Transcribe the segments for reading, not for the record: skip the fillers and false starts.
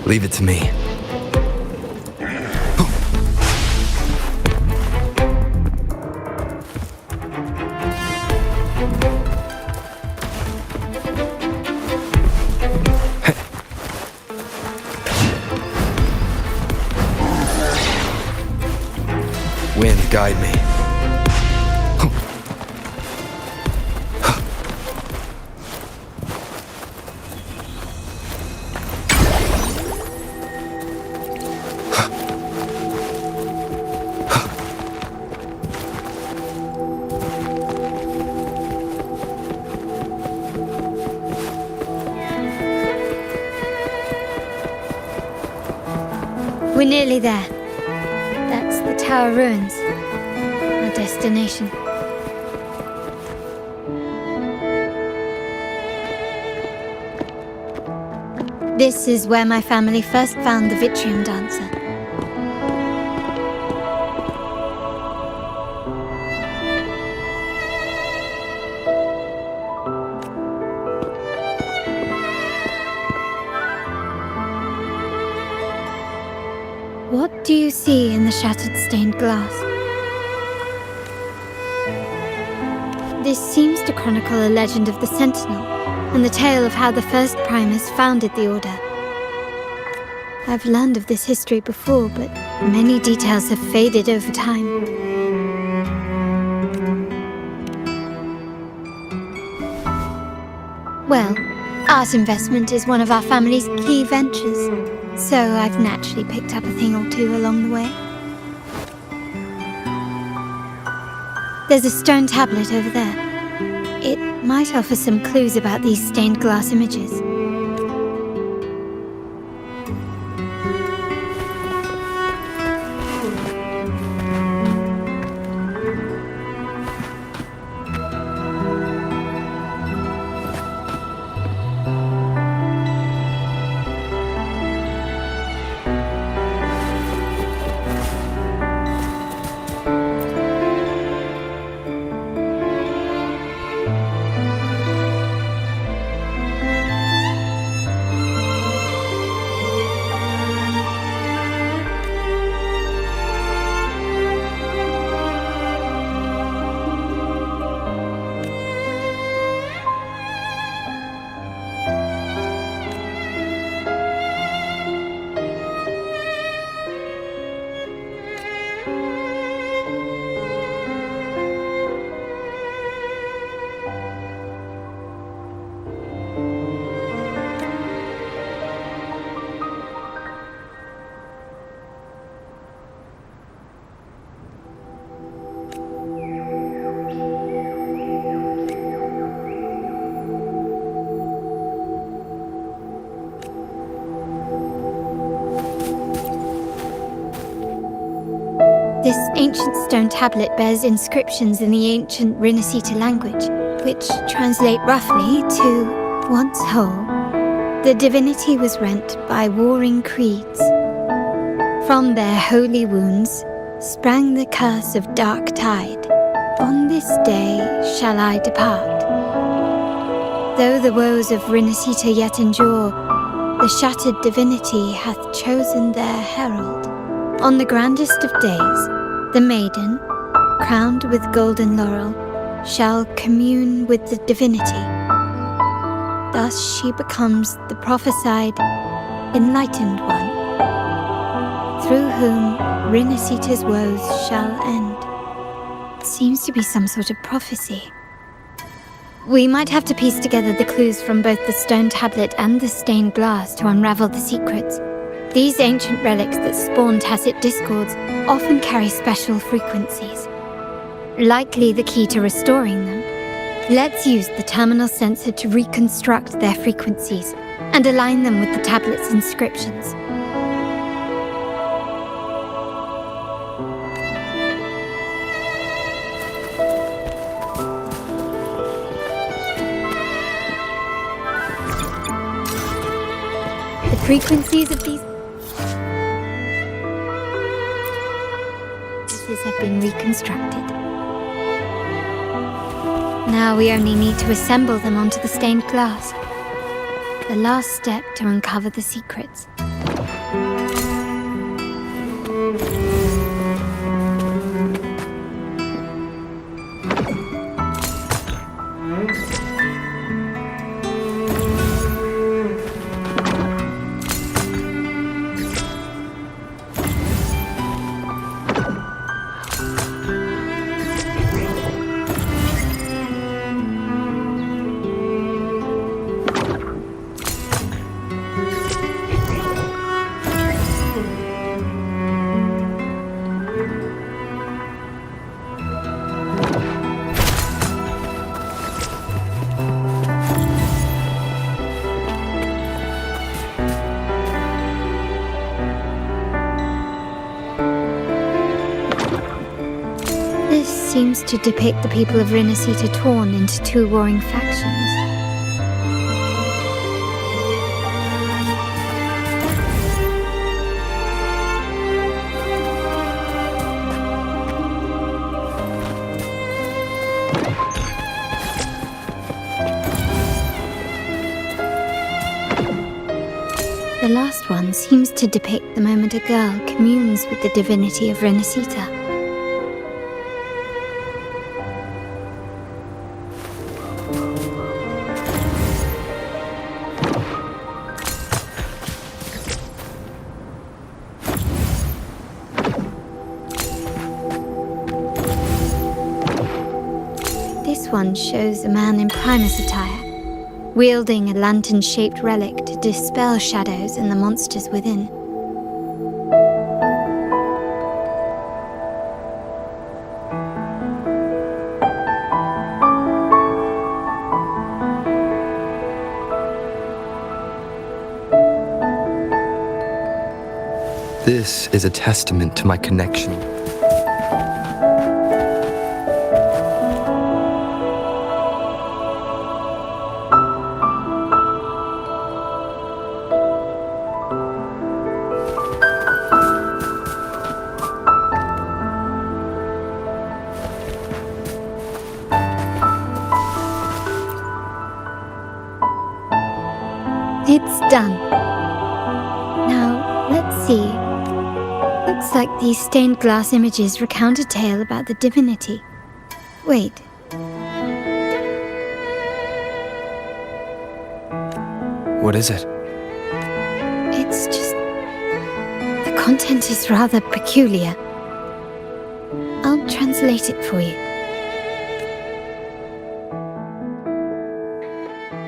Leave it to me. Wind, guide me. We're nearly there. That's the tower ruins. Our destination. This is where my family first found the Wuthering dancer. What do you see in the shattered stained glass? This seems to chronicle a legend of the Sentinel and the tale of how the first Primus founded the Order. I've learned of this history before, but many details have faded over time. Well, art investment is one of our family's key ventures, so I've naturally picked up a thing or two along the way. There's a stone tablet over there. It might offer some clues about these stained glass images. This ancient stone tablet bears inscriptions in the ancient Rinascita language, which translate roughly to, once whole, the divinity was rent by warring creeds. From their holy wounds sprang the curse of dark tide. On this day shall I depart. Though the woes of Rinascita yet endure, the shattered divinity hath chosen their herald. On the grandest of days, the maiden, crowned with golden laurel, shall commune with the divinity. Thus she becomes the prophesied, enlightened one, through whom Rinascita's woes shall end. It seems to be some sort of prophecy. We might have to piece together the clues from both the stone tablet and the stained glass to unravel the secrets. These ancient relics that spawn tacit discords often carry special frequencies. Likely the key to restoring them. Let's use the terminal sensor to reconstruct their frequencies and align them with the tablet's inscriptions. The frequencies of these have been reconstructed. Now we only need to assemble them onto the stained glass. The last step to uncover the secrets. seems to depict the people of Rinascita torn into two warring factions. The last one seems to depict the moment a girl communes with the divinity of Rinascita. This one shows a man in Primus attire, wielding a lantern-shaped relic to dispel shadows and the monsters within. This is a testament to my connection. It's done. Now, let's see. Looks like these stained glass images recount a tale about the divinity. Wait. What is it? It's just... the content is rather peculiar. I'll translate it for you.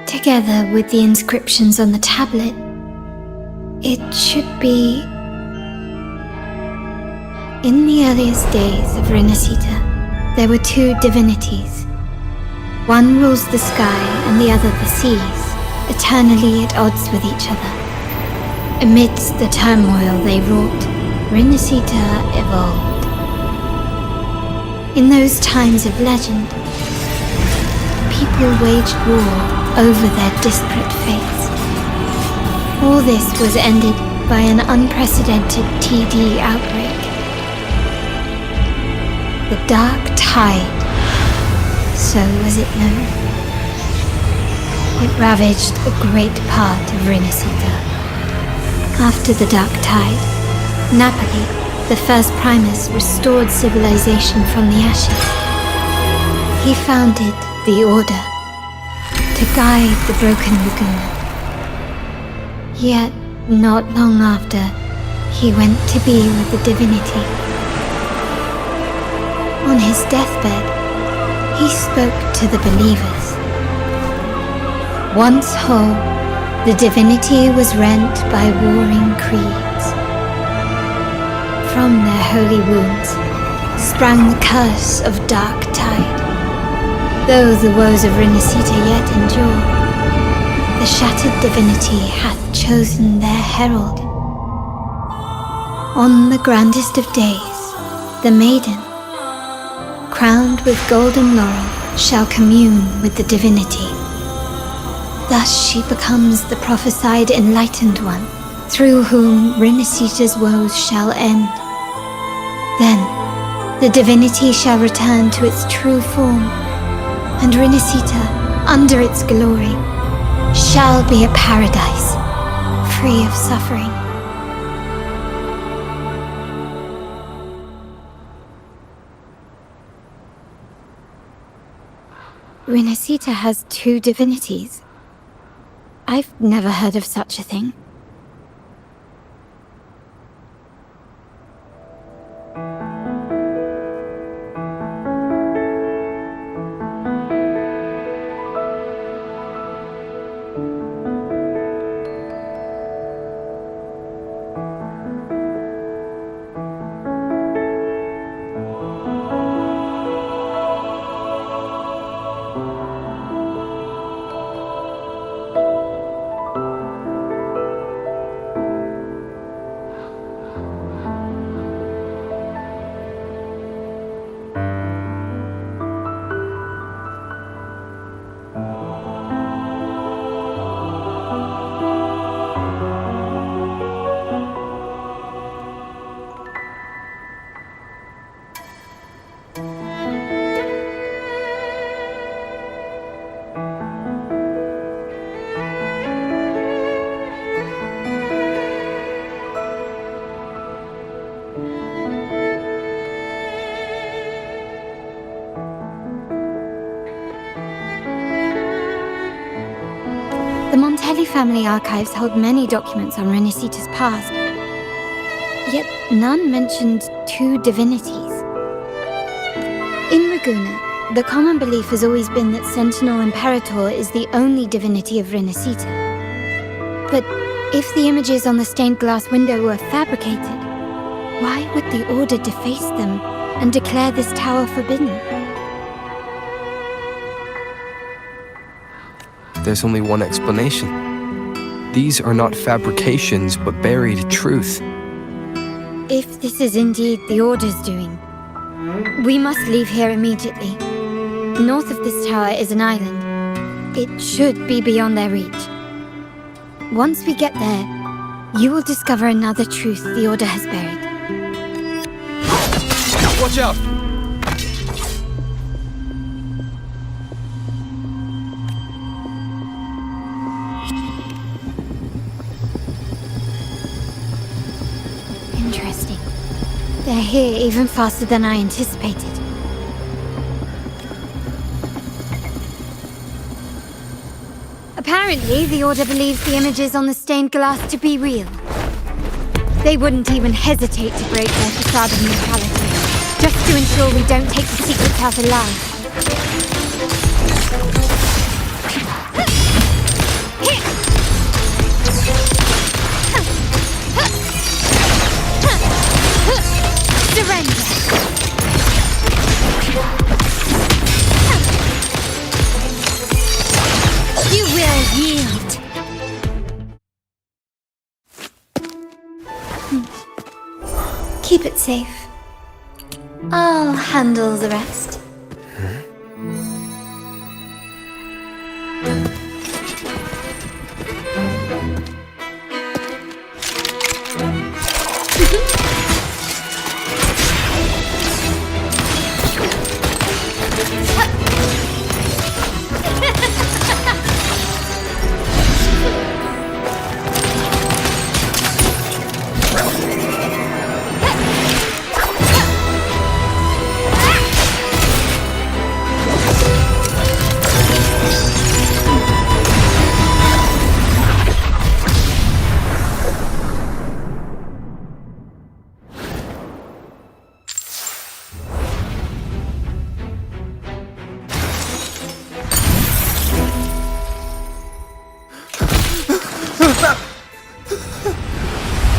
Together with the inscriptions on the tablet, it should be... In the earliest days of Rinascita, there were two divinities. One rules the sky and the other the seas, eternally at odds with each other. Amidst the turmoil they wrought, Rinascita evolved. In those times of legend, people waged war over their disparate fates. All this was ended by an unprecedented TD outbreak. The Dark Tide, so was it known. It ravaged a great part of Rinascita. After the Dark Tide, Napoli, the first Primus, restored civilization from the ashes. He founded the Order to guide the broken Laguna. Yet, not long after, he went to be with the divinity. On his deathbed, he spoke to the believers. Once whole, the divinity was rent by warring creeds. From their holy wounds sprang the curse of Dark Tide. Though the woes of Rinascita yet endure, the shattered divinity hath chosen their herald. On the grandest of days, the maiden, crowned with golden laurel, shall commune with the divinity. Thus she becomes the prophesied enlightened one, through whom Rinascita's woes shall end. Then, the divinity shall return to its true form, and Rinascita, under its glory, shall be a paradise, free of suffering. Rinascita has two divinities. I've never heard of such a thing. Montelli family archives hold many documents on Renacita's past, yet none mentioned two divinities. In Ragusa, the common belief has always been that Sentinel Imperator is the only divinity of Renacita. But if the images on the stained glass window were fabricated, why would the Order deface them and declare this tower forbidden? There's only one explanation. These are not fabrications, but buried truth. If this is indeed the Order's doing, we must leave here immediately. North of this tower is an island. It should be beyond their reach. Once we get there, you will discover another truth the Order has buried. Watch out! Interesting. They're here even faster than I anticipated. Apparently, the Order believes the images on the stained glass to be real. They wouldn't even hesitate to break their facade of neutrality, just to ensure we don't take the secrets out alive. Surrender! You will yield! Keep it safe. I'll handle the rest.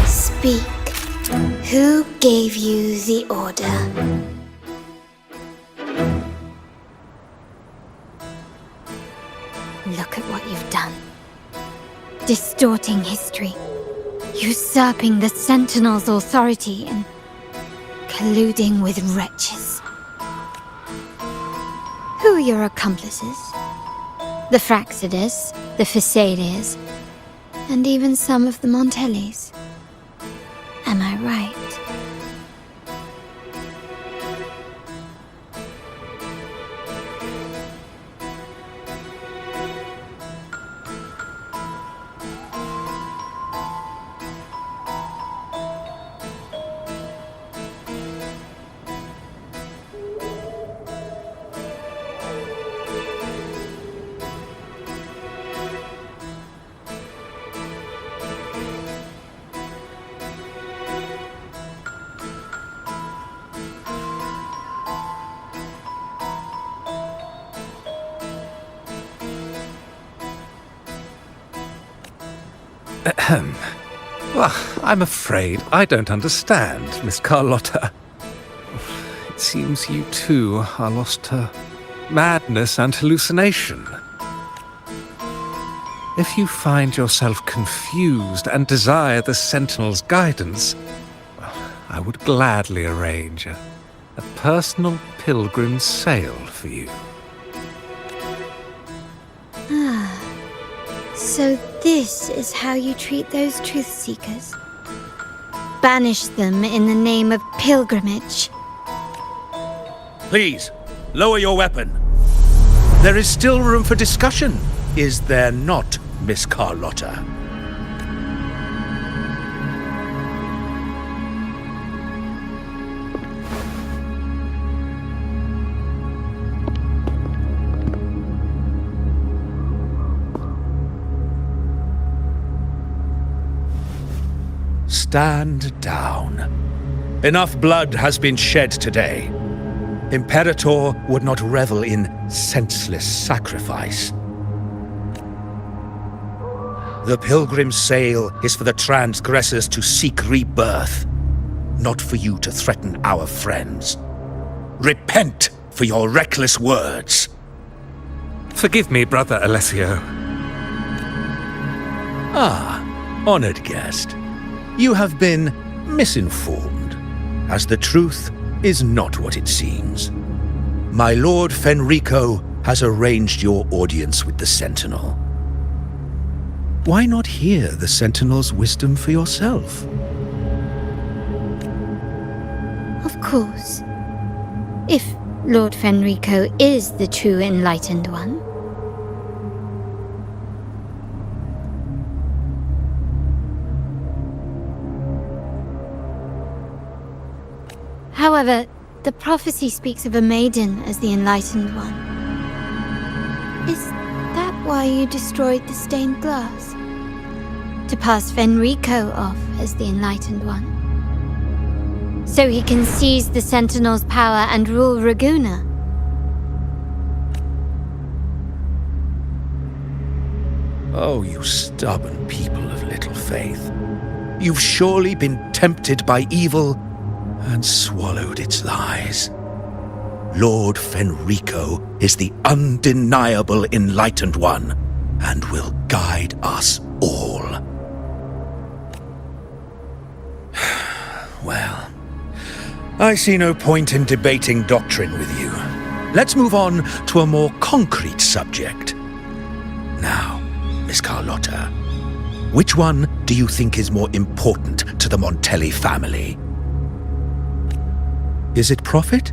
Speak. Who gave you the order? Look at what you've done. Distorting history, usurping the Sentinel's authority, and colluding with wretches. Who are your accomplices? The Fraxidus, the Facadius, and even some of the Montellis. Am I right? Ahem. Well, I'm afraid I don't understand, Miss Carlotta. It seems you too are lost to madness and hallucination. If you find yourself confused and desire the Sentinel's guidance, I would gladly arrange a personal pilgrim sail for you. So this is how you treat those truth seekers? Banish them in the name of pilgrimage. Please, lower your weapon. There is still room for discussion, is there not, Miss Carlotta? stand down. Enough blood has been shed today. Imperator would not revel in senseless sacrifice. The pilgrim's sail is for the transgressors to seek rebirth, not for you to threaten our friends. Repent for your reckless words. Forgive me, Brother Alessio. Ah, honored guest. You have been misinformed, as the truth is not what it seems. My Lord Fenrico has arranged your audience with the Sentinel. Why not hear the Sentinel's wisdom for yourself? Of course. If Lord Fenrico is the true enlightened one. However, the prophecy speaks of a maiden as the enlightened one. Is that why you destroyed the stained glass? To pass Fenrico off as the enlightened one? So he can seize the Sentinel's power and rule Raguna? Oh, you stubborn people of little faith. You've surely been tempted by evil and swallowed its lies. Lord Fenrico is the undeniable enlightened one and will guide us all. Well, I see no point in debating doctrine with you. Let's move on to a more concrete subject. Now, Miss Carlotta, which one do you think is more important to the Montelli family? Is it profit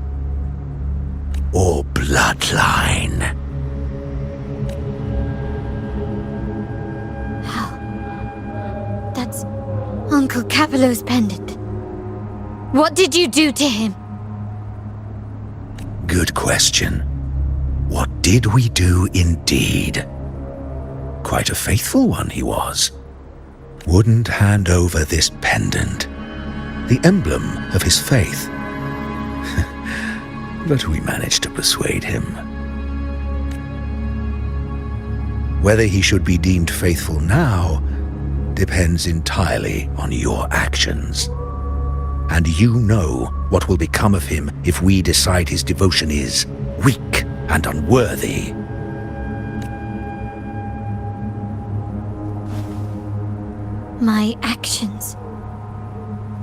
or bloodline? How? That's Uncle Capello's pendant. What did you do to him? Good question. What did we do indeed? Quite a faithful one he was. Wouldn't hand over this pendant, the emblem of his faith. But we managed to persuade him. Whether he should be deemed faithful now depends entirely on your actions. And you know what will become of him if we decide his devotion is weak and unworthy. My actions.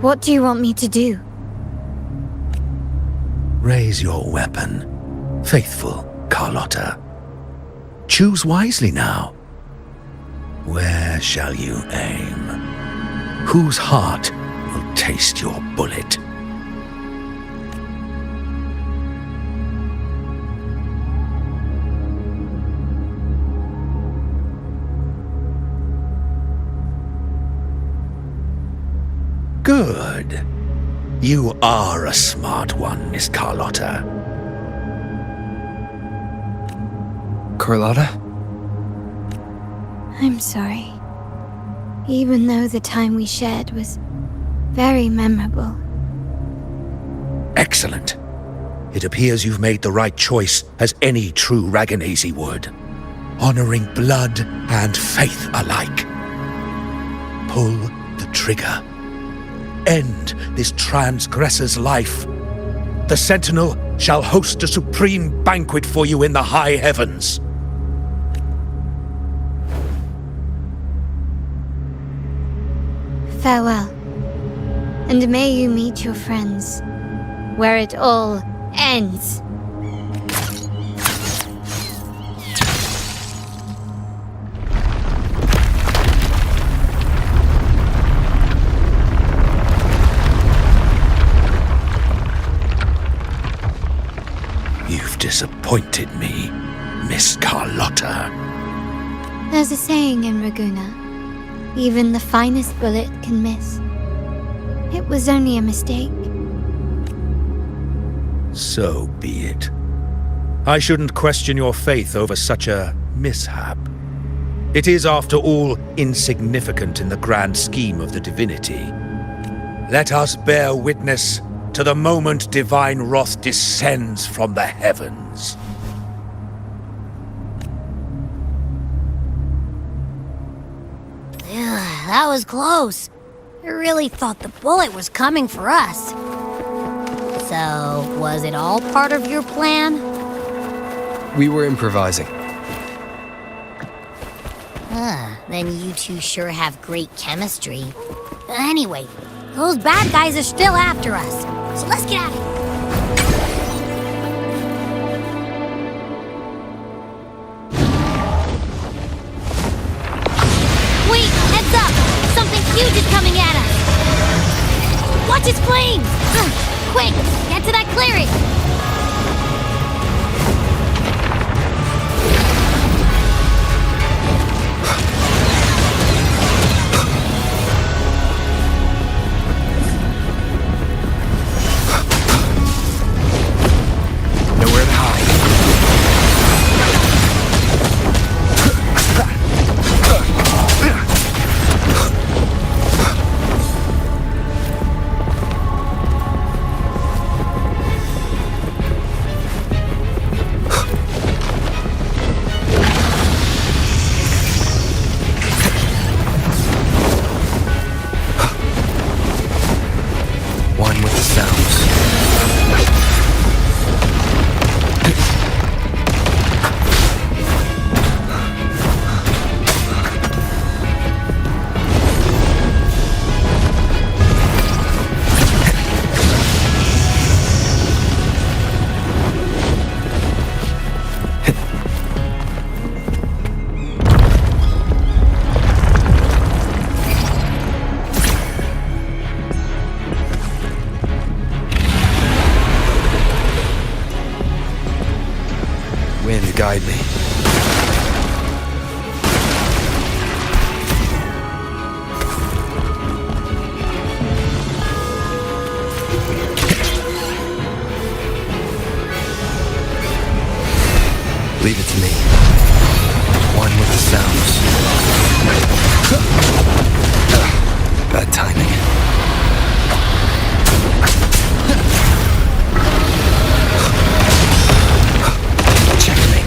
What do you want me to do? Raise your weapon, faithful Carlotta. Choose wisely now. Where shall you aim? Whose heart will taste your bullet? Good. You are a smart one, Miss Carlotta. Carlotta? I'm sorry. Even though the time we shared was very memorable. Excellent. It appears you've made the right choice, as any true Raganese would. Honoring blood and faith alike. Pull the trigger. End this transgressor's life. The Sentinel shall host a supreme banquet for you in the high heavens. Farewell. And may you meet your friends, where it all ends. You've disappointed me, Miss Carlotta. There's a saying in Raguna. Even the finest bullet can miss. It was only a mistake. So be it. I shouldn't question your faith over such a mishap. It is, after all, insignificant in the grand scheme of the divinity. Let us bear witness to the moment divine wrath descends from the heavens. That was close. I really thought the bullet was coming for us. So, was it all part of your plan? We were improvising. Then you two sure have great chemistry. Anyway, those bad guys are still after us. So let's get at it. Wait, heads up! Something huge is coming at us! Watch its flames! Quick, get to that clearing! Nowhere to hide. One with the sounds. Wind guide me. Leave it to me. One with the sounds. Bad timing. Checkmate.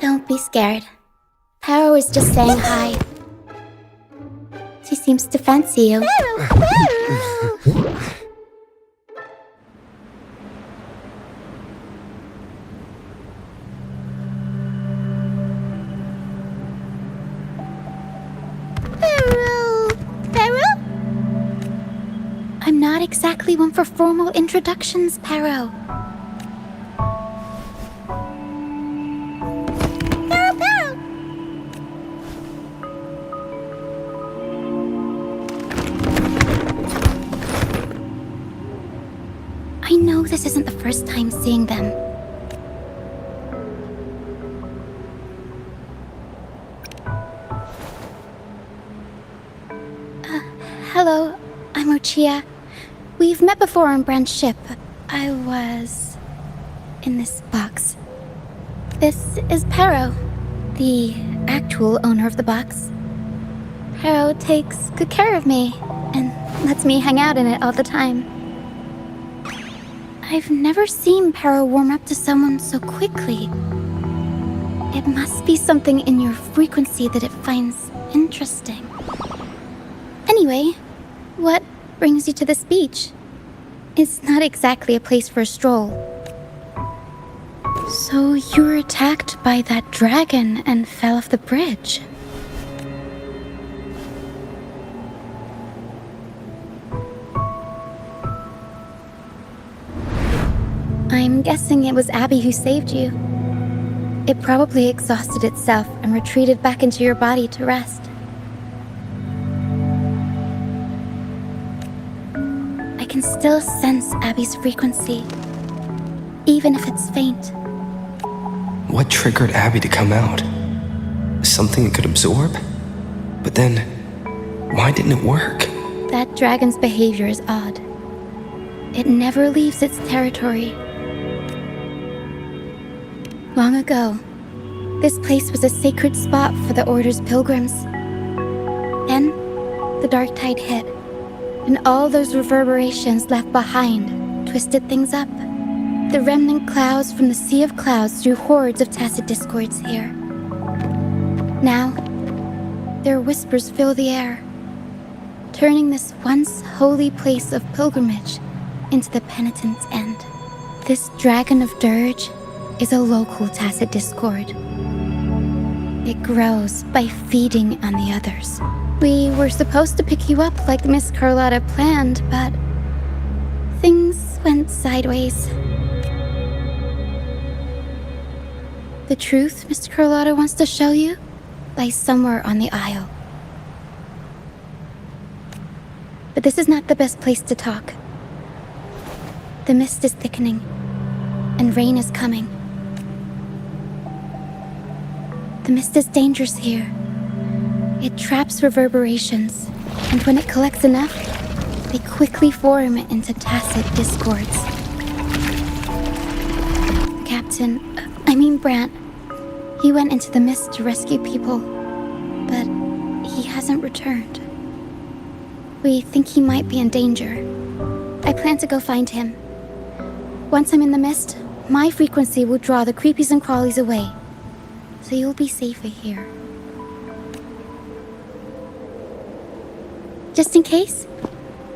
Don't be scared. Paro is just saying hi. She seems to fancy you. I'm not exactly one for formal introductions, Paro. I know this isn't the first time seeing them. Hello, I'm Ochia. We've met before on Brand's ship. I was in this box. This is Paro, the actual owner of the box. Pero takes good care of me and lets me hang out in it all the time. I've never seen Pero warm up to someone so quickly. It must be something in your frequency that it finds interesting. Anyway, what brings you to this beach? It's not exactly a place for a stroll. So you were attacked by that dragon and fell off the bridge. I'm guessing it was Abby who saved you. It probably exhausted itself and retreated back into your body to rest. I can still sense Abby's frequency, even if it's faint. What triggered Abby to come out? Something it could absorb? But then, why didn't it work? That dragon's behavior is odd. It never leaves its territory. Long ago, this place was a sacred spot for the Order's pilgrims. Then, the dark tide hit, and all those reverberations left behind twisted things up. The remnant clouds from the Sea of Clouds threw hordes of tacit discords here. Now, their whispers fill the air, turning this once holy place of pilgrimage into the penitent's end. This dragon of dirge is a local tacit discord. It grows by feeding on the others. We were supposed to pick you up like Miss Carlotta planned, but things went sideways. The truth Miss Carlotta wants to show you lies somewhere on the aisle. But this is not the best place to talk. The mist is thickening, and rain is coming. The mist is dangerous here. It traps reverberations, and when it collects enough, they quickly form into tacit discords. The captain, Brant, he went into the mist to rescue people, but he hasn't returned. We think he might be in danger. I plan to go find him. Once I'm in the mist, my frequency will draw the creepies and crawlies away, so you'll be safer here. Just in case,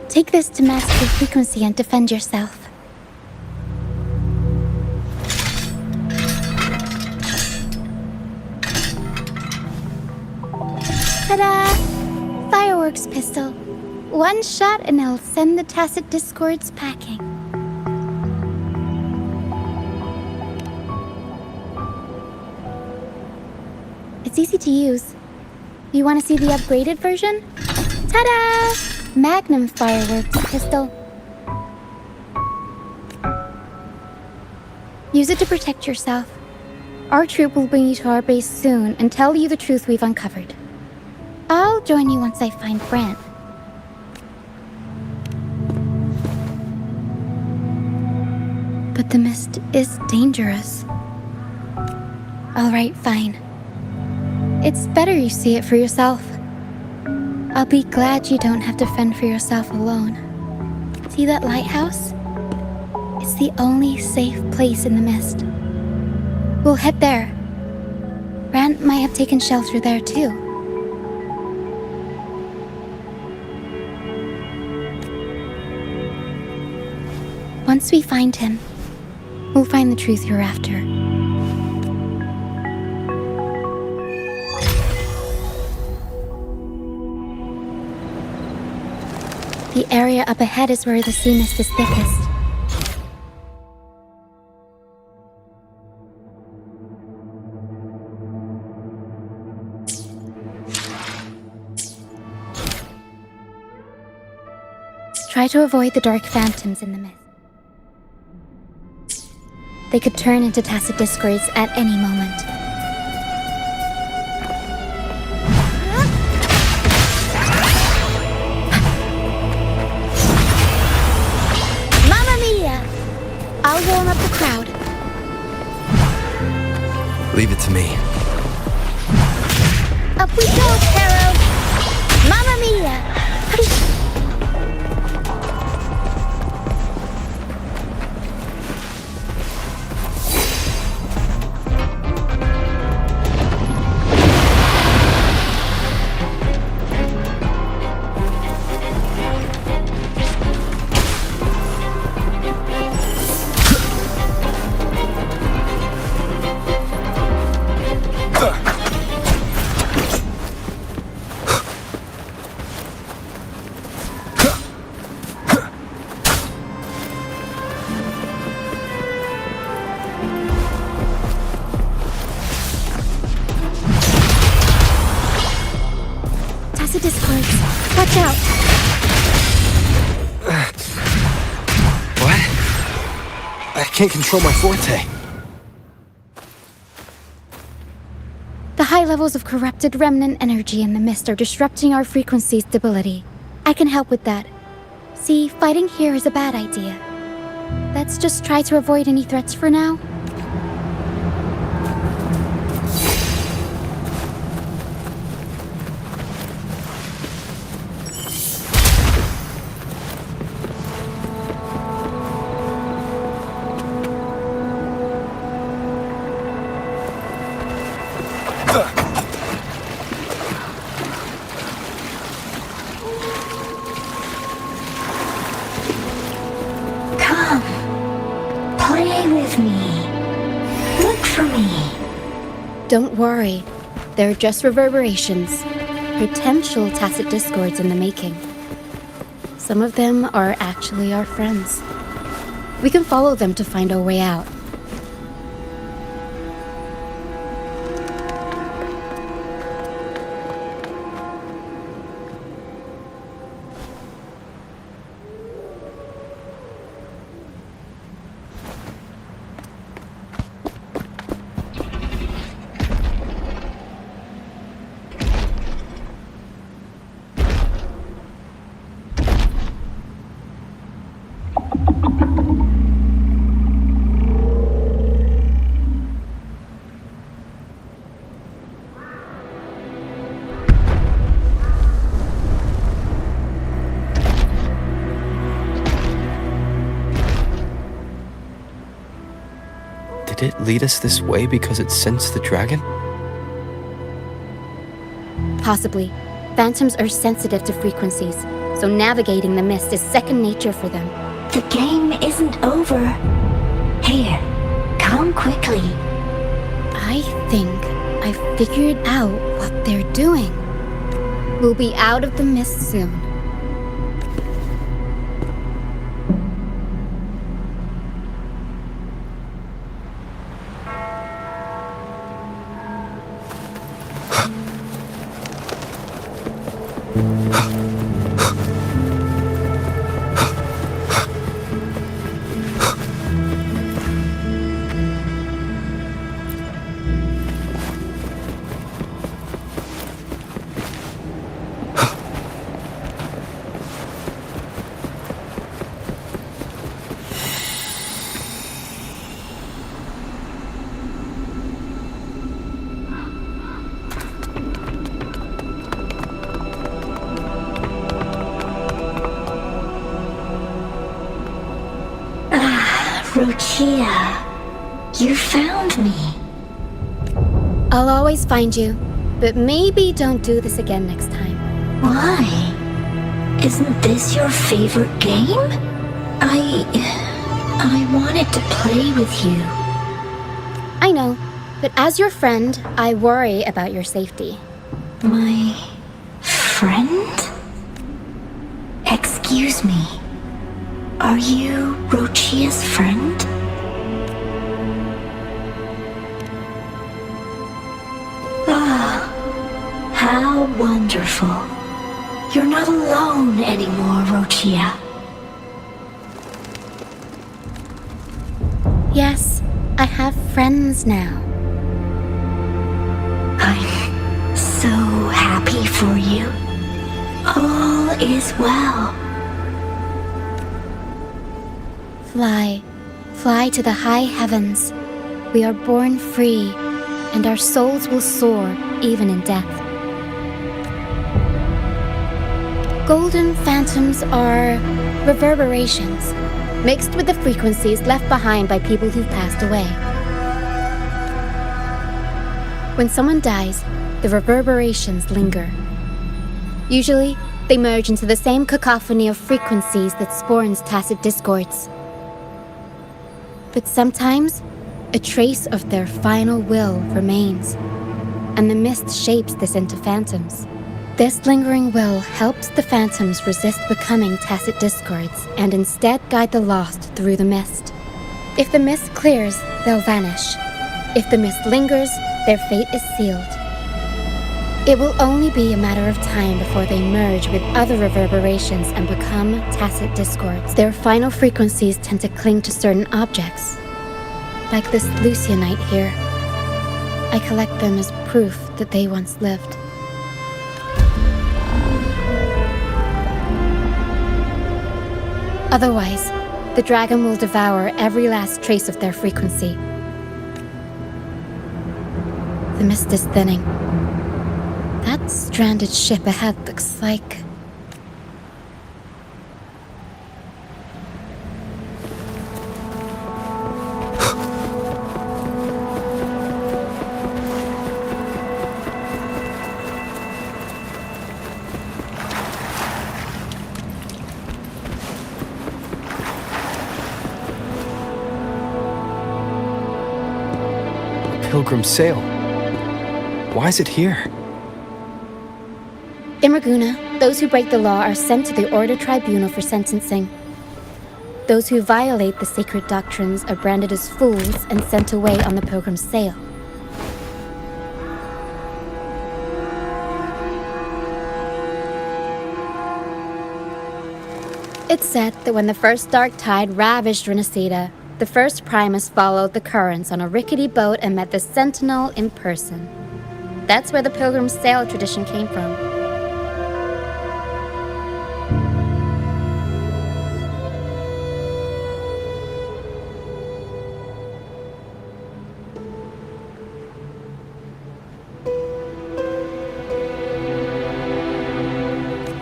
take this to mask your frequency and defend yourself. Ta-da! Fireworks pistol. One shot and it'll send the tacit discords packing. It's easy to use. You want to see the upgraded version? Ta-da! Magnum fireworks pistol. Use it to protect yourself. Our troop will bring you to our base soon and tell you the truth we've uncovered. I'll join you once I find Brant. But the mist is dangerous. All right, fine. It's better you see it for yourself. I'll be glad you don't have to fend for yourself alone. See that lighthouse? It's the only safe place in the mist. We'll head there. Brant might have taken shelter there too. Once we find him, we'll find the truth you're after. The area up ahead is where the sea mist is thickest. Try to avoid the dark phantoms in the mist. They could turn into tacit discords at any moment. Mamma mia! I'll warm up the crowd. Leave it to me. Up we go, Pero! Mamma mia! Discords. Watch out! What? I can't control my forte. The high levels of corrupted remnant energy in the mist are disrupting our frequency stability. I can help with that. See, fighting here is a bad idea. Let's just try to avoid any threats for now. Don't worry, they're just reverberations. Potential tacit discords in the making. Some of them are actually our friends. We can follow them to find our way out. Did it lead us this way because it sensed the dragon? Possibly. Phantoms are sensitive to frequencies, so navigating the mist is second nature for them. The game isn't over. Here, come quickly. I think I figured out what they're doing. We'll be out of the mist soon. Rochia, you found me. I'll always find you, but maybe don't do this again next time. Why? Isn't this your favorite game? I wanted to play with you. I know, but as your friend, I worry about your safety. My friend? Excuse me. Are you Rochia's friend? Ah, how wonderful. You're not alone anymore, Rochia. Yes, I have friends now. I'm so happy for you. All is well. Fly to the high heavens. We are born free, and our souls will soar even in death. golden phantoms are reverberations, mixed with the frequencies left behind by people who've passed away. When someone dies, the reverberations linger. Usually, they merge into the same cacophony of frequencies that spawns tacit discords. But sometimes, a trace of their final will remains, and the mist shapes this into phantoms. This lingering will helps the phantoms resist becoming tacit discords and instead guide the lost through the mist. If the mist clears, they'll vanish. If the mist lingers, their fate is sealed. It will only be a matter of time before they merge with other reverberations and become tacit discords. Their final frequencies tend to cling to certain objects, like this Lucianite here. I collect them as proof that they once lived. Otherwise, the dragon will devour every last trace of their frequency. The mist is thinning. That stranded ship ahead looks like... Pilgrim's Sail. Why is it here? In Raguna, those who break the law are sent to the Order Tribunal for sentencing. Those who violate the sacred doctrines are branded as fools and sent away on the Pilgrim's Sail. It's said that when the first dark tide ravaged Renacida, the first Primus followed the currents on a rickety boat and met the Sentinel in person. That's where the Pilgrim's Sail tradition came from.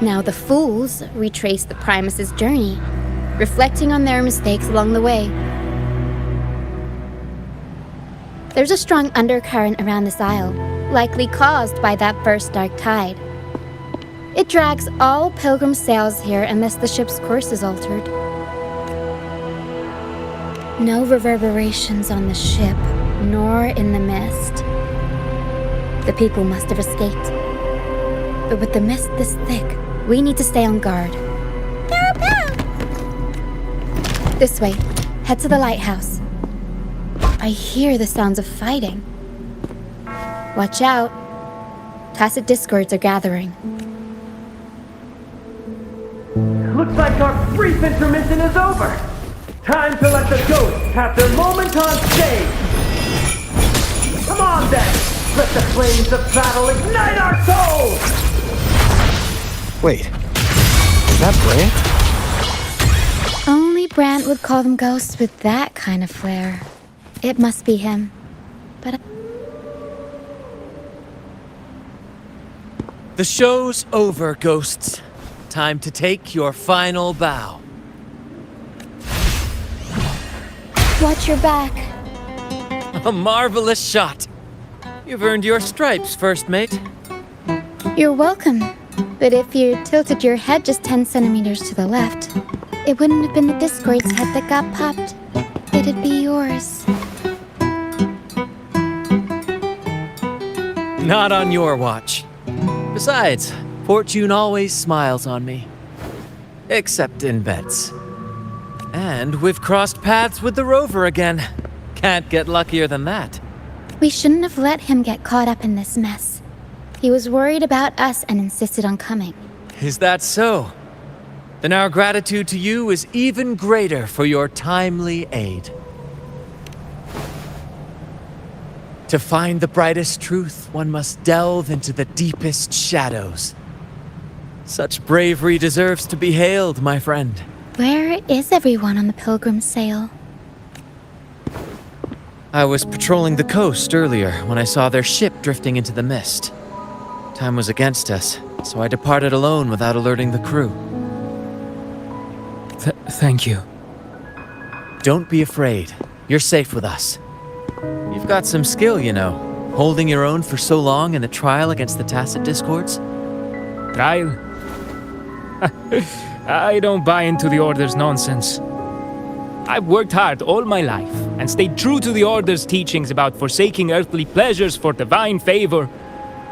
Now the fools retrace the Primus's journey, reflecting on their mistakes along the way. There's a strong undercurrent around this isle, likely caused by that first dark tide. It drags all Pilgrim sails here unless the ship's course is altered. No reverberations on the ship, nor in the mist. The people must have escaped. But with the mist this thick, we need to stay on guard. Pow, pow. This way. Head to the lighthouse. I hear the sounds of fighting. Watch out. Tacit discords are gathering. Looks like our brief intermission is over. Time to let the ghosts have their moment on stage. Come on then. Let the flames of battle ignite our souls. Wait, is that Brant? Only Brant would call them ghosts with that kind of flair. It must be him. But The show's over, ghosts. Time to take your final bow. watch your back. A marvelous shot. You've earned your stripes, first mate. You're welcome. But if you tilted your head just 10 centimeters to the left, it wouldn't have been the Discord's head that got popped. It'd be yours. Not on your watch. Besides, fortune always smiles on me. Except in bets. And we've crossed paths with the rover again. Can't get luckier than that. We shouldn't have let him get caught up in this mess. He was worried about us and insisted on coming. Is that so? Then our gratitude to you is even greater for your timely aid. To find the brightest truth, one must delve into the deepest shadows. Such bravery deserves to be hailed, my friend. Where is everyone on the Pilgrim's Sail? I was patrolling the coast earlier when I saw their ship drifting into the mist. Time was against us, so I departed alone without alerting the crew. Thank you. Don't be afraid. You're safe with us. You've got some skill, you know, holding your own for so long in the trial against the Tacit Discords. Trial? I don't buy into the Order's nonsense. I've worked hard all my life and stayed true to the Order's teachings about forsaking earthly pleasures for divine favor.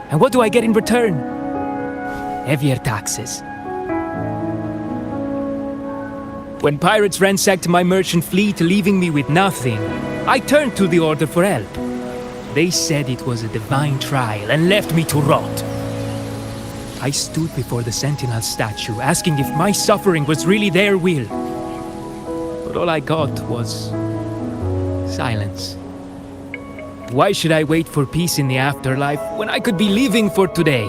And what do I get in return? Heavier taxes. When pirates ransacked my merchant fleet, leaving me with nothing, I turned to the Order for help. They said it was a divine trial and left me to rot. I stood before the Sentinel statue, asking if my suffering was really their will. But all I got was silence. Why should I wait for peace in the afterlife when I could be living for today?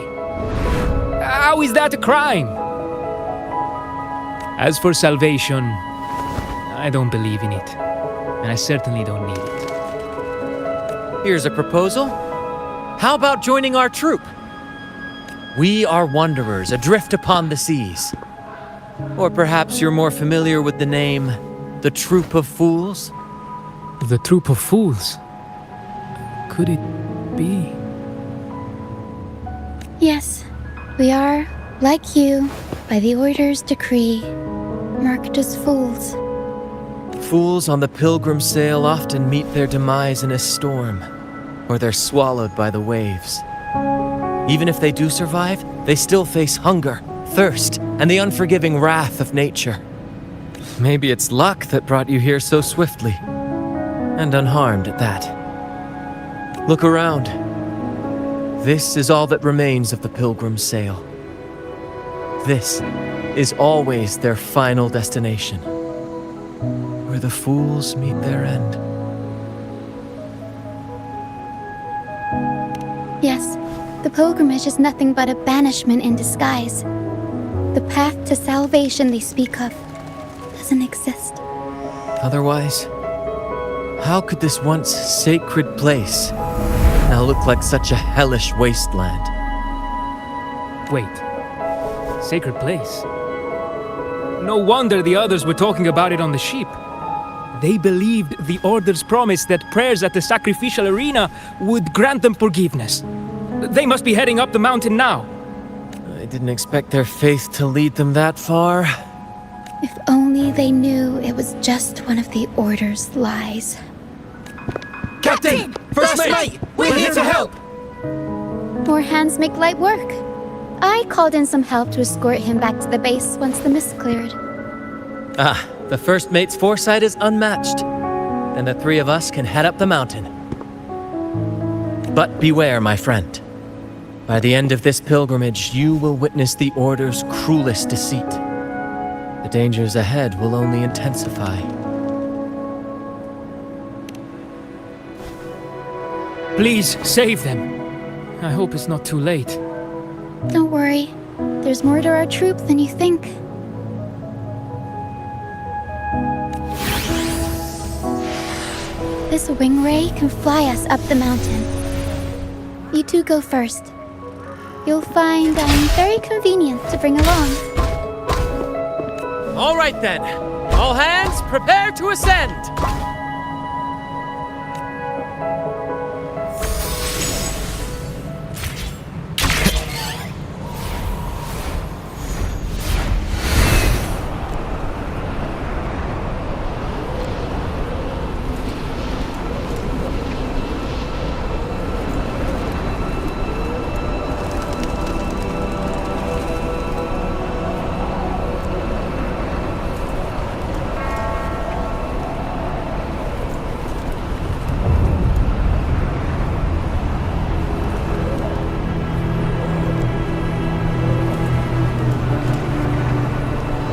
How is that a crime? As for salvation, I don't believe in it. And I certainly don't need it. Here's a proposal. How about joining our troop? We are wanderers adrift upon the seas. Or perhaps you're more familiar with the name, the Troop of Fools? The Troop of Fools? Could it be? Yes, we are, like you, by the Order's decree, marked as fools. Fools on the pilgrim sail often meet their demise in a storm, or they're swallowed by the waves. Even if they do survive, they still face hunger, thirst, and the unforgiving wrath of nature. Maybe it's luck that brought you here so swiftly, and unharmed at that. Look around. This is all that remains of the pilgrim's sail. This is always their final destination, where the fools meet their end. Yes, the pilgrimage is nothing but a banishment in disguise. The path to salvation they speak of doesn't exist. Otherwise, how could this once sacred place now look like such a hellish wasteland? Wait. Sacred place? No wonder the others were talking about it on the ship. They believed the Order's promise that prayers at the sacrificial arena would grant them forgiveness. They must be heading up the mountain now. I didn't expect their faith to lead them that far. If only they knew it was just one of the Order's lies. Captain! First mate! We're here to help! More hands make light work. I called in some help to escort him back to the base once the mist cleared. Ah, the first mate's foresight is unmatched. Then the three of us can head up the mountain. But beware, my friend. By the end of this pilgrimage, you will witness the Order's cruelest deceit. The dangers ahead will only intensify. Please, save them. I hope it's not too late. Don't worry. There's more to our troop than you think. This wing ray can fly us up the mountain. You two go first. You'll find I'm very convenient to bring along. All right then. All hands, prepare to ascend.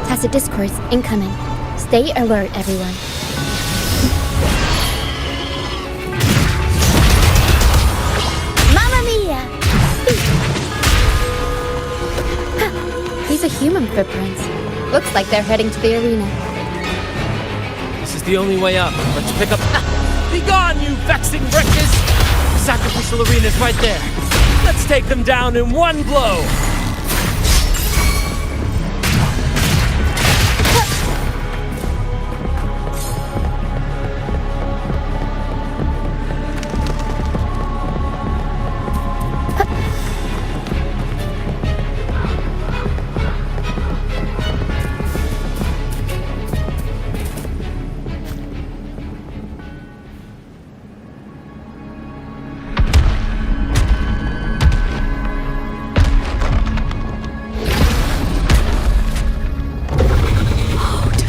Tacit Discords incoming. Stay alert, everyone. Mamma mia! These are human footprints. Looks like they're heading to the arena. This is the only way up. Let's pick up. Be gone, you vexing wretches! sacrificial arena's right there. Let's take them down in one blow.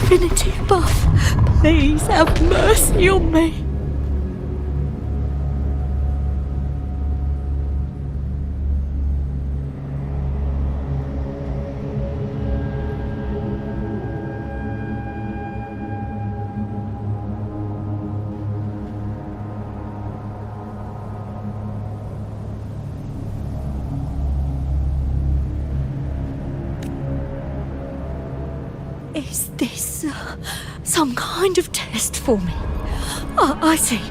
Divinity above, please have mercy on me. Is this some kind of test for me? I see.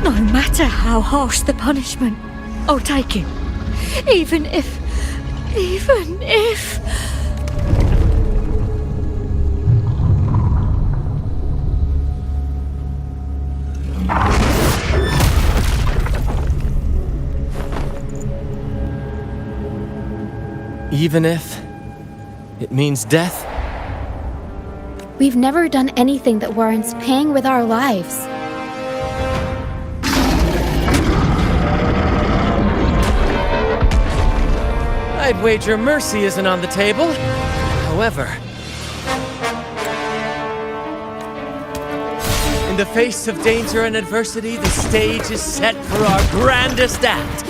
No matter how harsh the punishment, I'll take it. Even if... Even if it means death? We've never done anything that warrants paying with our lives. I'd wager mercy isn't on the table. However, in the face of danger and adversity, the stage is set for our grandest act.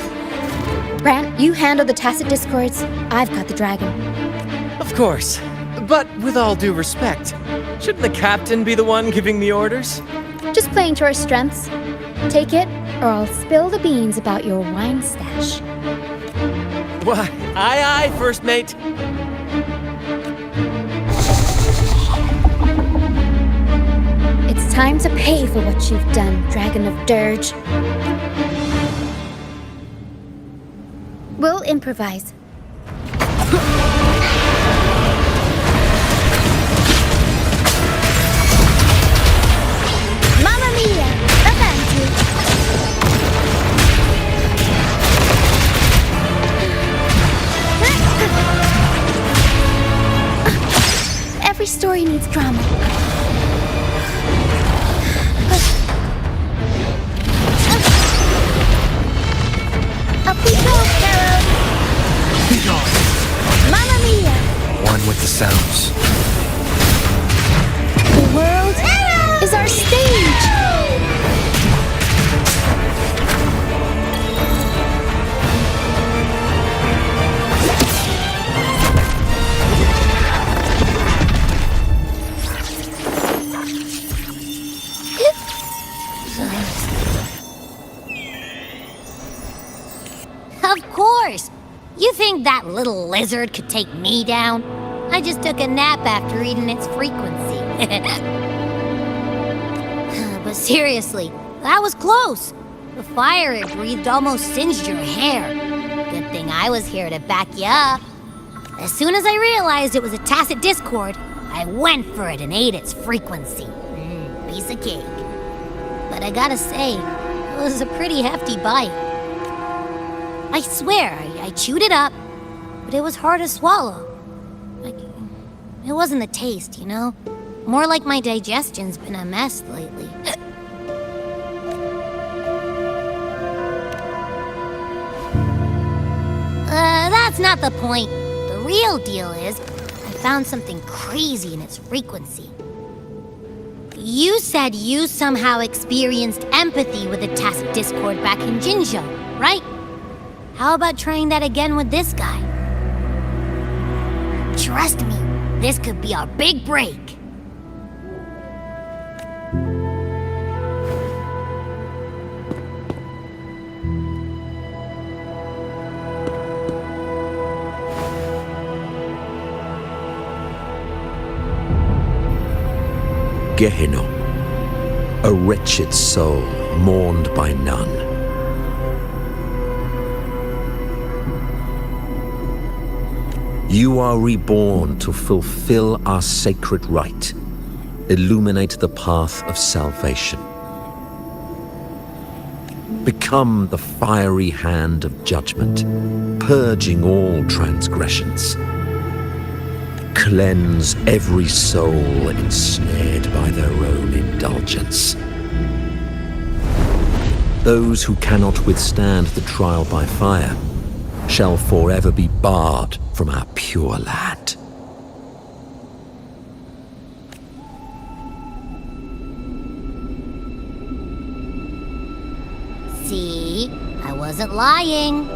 Brant, you handle the tacit discords. I've got the dragon. Of course, but with all due respect, shouldn't the captain be the one giving the orders? Just playing to our strengths. Take it, or I'll spill the beans about your wine stash. Why, aye, first mate. It's time to pay for what you've done, Dragon of Dirge. We'll improvise. Mamma mia! Avanti! Every story needs drama. Up we go, Carol! Be gone. Mamma mia! One with the sounds. The world is our stage! Of course! You think that little lizard could take me down? I just took a nap after eating its frequency. But seriously, that was close. The fire it breathed almost singed your hair. Good thing I was here to back you up. As soon as I realized it was a tacit discord, I went for it and ate its frequency. Piece of cake. But I gotta say, it was a pretty hefty bite. I swear, I chewed it up, but it was hard to swallow. Like, it wasn't the taste, you know? More like my digestion's been a mess lately. That's not the point. The real deal is, I found something crazy in its frequency. You said you somehow experienced empathy with the tacit discord back in Jinzhou, right? How about trying that again with this guy? Trust me, this could be our big break. Gehenna, a wretched soul mourned by none. You are reborn to fulfill our sacred rite, illuminate the path of salvation. Become the fiery hand of judgment, purging all transgressions. Cleanse every soul ensnared by their own indulgence. Those who cannot withstand the trial by fire shall forever be barred from our pure land. See? I wasn't lying.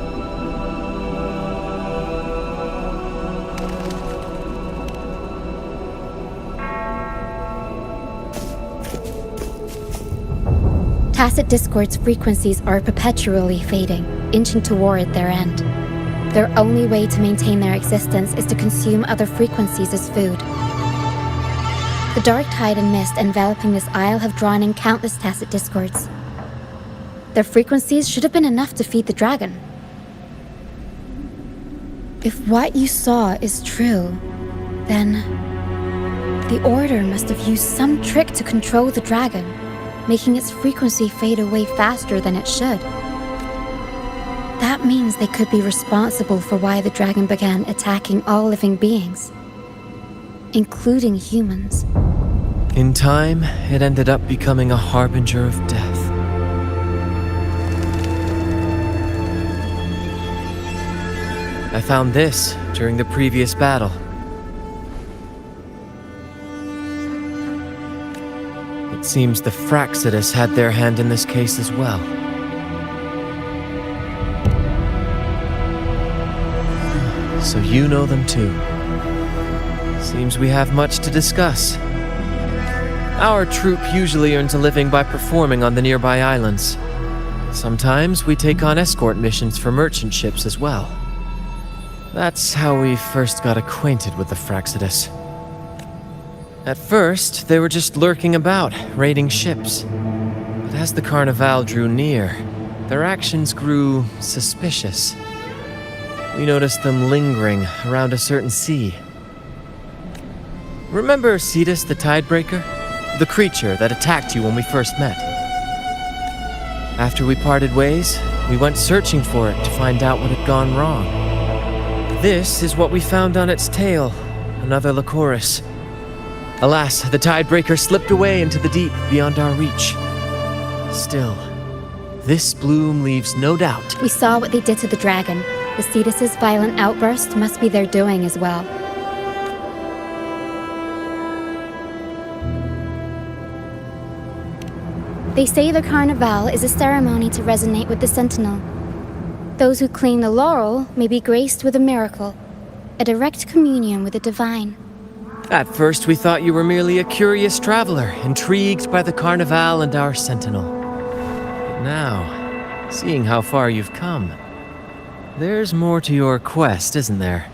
Tacit Discord's frequencies are perpetually fading, inching toward their end. Their only way to maintain their existence is to consume other frequencies as food. The dark tide and mist enveloping this isle have drawn in countless Tacit Discords. Their frequencies should have been enough to feed the dragon. If what you saw is true, then the Order must have used some trick to control the dragon, making its frequency fade away faster than it should. That means they could be responsible for why the dragon began attacking all living beings, including humans. In time, it ended up becoming a harbinger of death. I found this during the previous battle. It seems the Fraxidus had their hand in this case as well. So you know them too. Seems we have much to discuss. Our troop usually earns a living by performing on the nearby islands. Sometimes we take on escort missions for merchant ships as well. That's how we first got acquainted with the Fraxidus. At first, they were just lurking about, raiding ships. But as the Carnival drew near, their actions grew suspicious. We noticed them lingering around a certain sea. Remember Cetus the Tidebreaker? The creature that attacked you when we first met? After we parted ways, we went searching for it to find out what had gone wrong. This is what we found on its tail, another Lycoris. Alas, the Tidebreaker slipped away into the deep beyond our reach. Still, this bloom leaves no doubt. We saw what they did to the dragon. The Cetus's violent outburst must be their doing as well. They say the Carnival is a ceremony to resonate with the Sentinel. Those who claim the laurel may be graced with a miracle, a direct communion with the divine. At first, we thought you were merely a curious traveler, intrigued by the Carnival and our Sentinel. But now, seeing how far you've come, there's more to your quest, isn't there?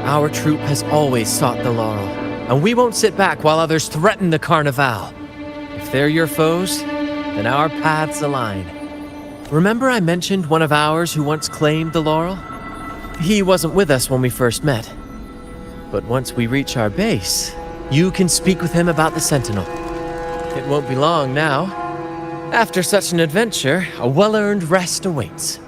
Our troop has always sought the laurel, and we won't sit back while others threaten the Carnival. If they're your foes, then our paths align. Remember I mentioned one of ours who once claimed the laurel? He wasn't with us when we first met. But once we reach our base, you can speak with him about the Sentinel. It won't be long now. After such an adventure, a well-earned rest awaits.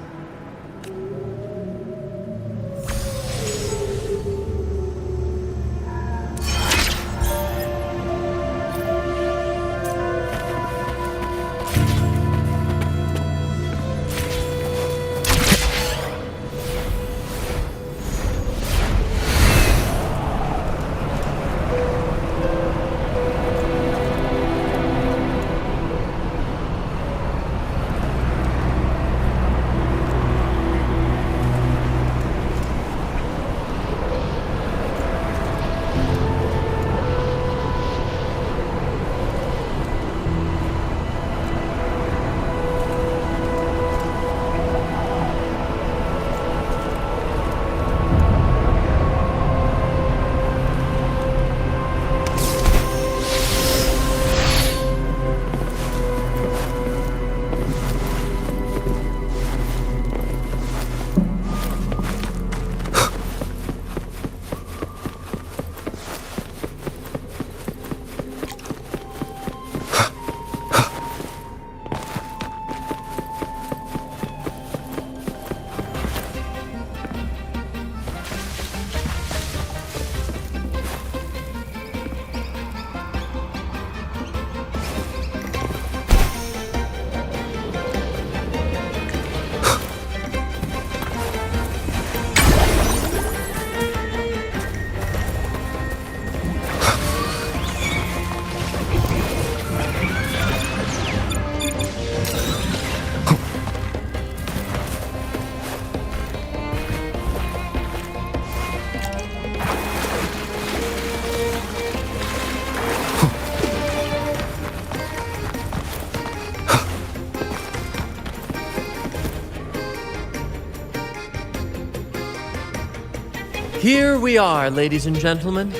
Here we are, ladies and gentlemen.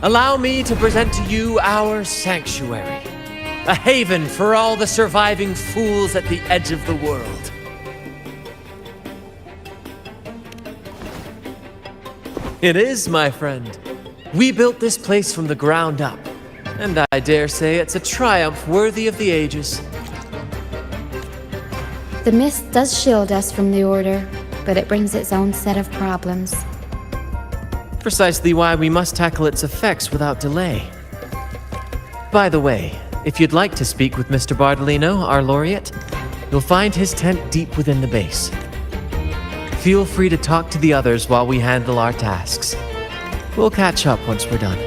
Allow me to present to you our sanctuary. A haven for all the surviving fools at the edge of the world. It is, my friend. We built this place from the ground up, and I dare say it's a triumph worthy of the ages. The mist does shield us from the Order, but it brings its own set of problems. Precisely why we must tackle its effects without delay. By the way, if you'd like to speak with Mr. Bardolino, our laureate, you'll find his tent deep within the base. Feel free to talk to the others while we handle our tasks. We'll catch up once we're done.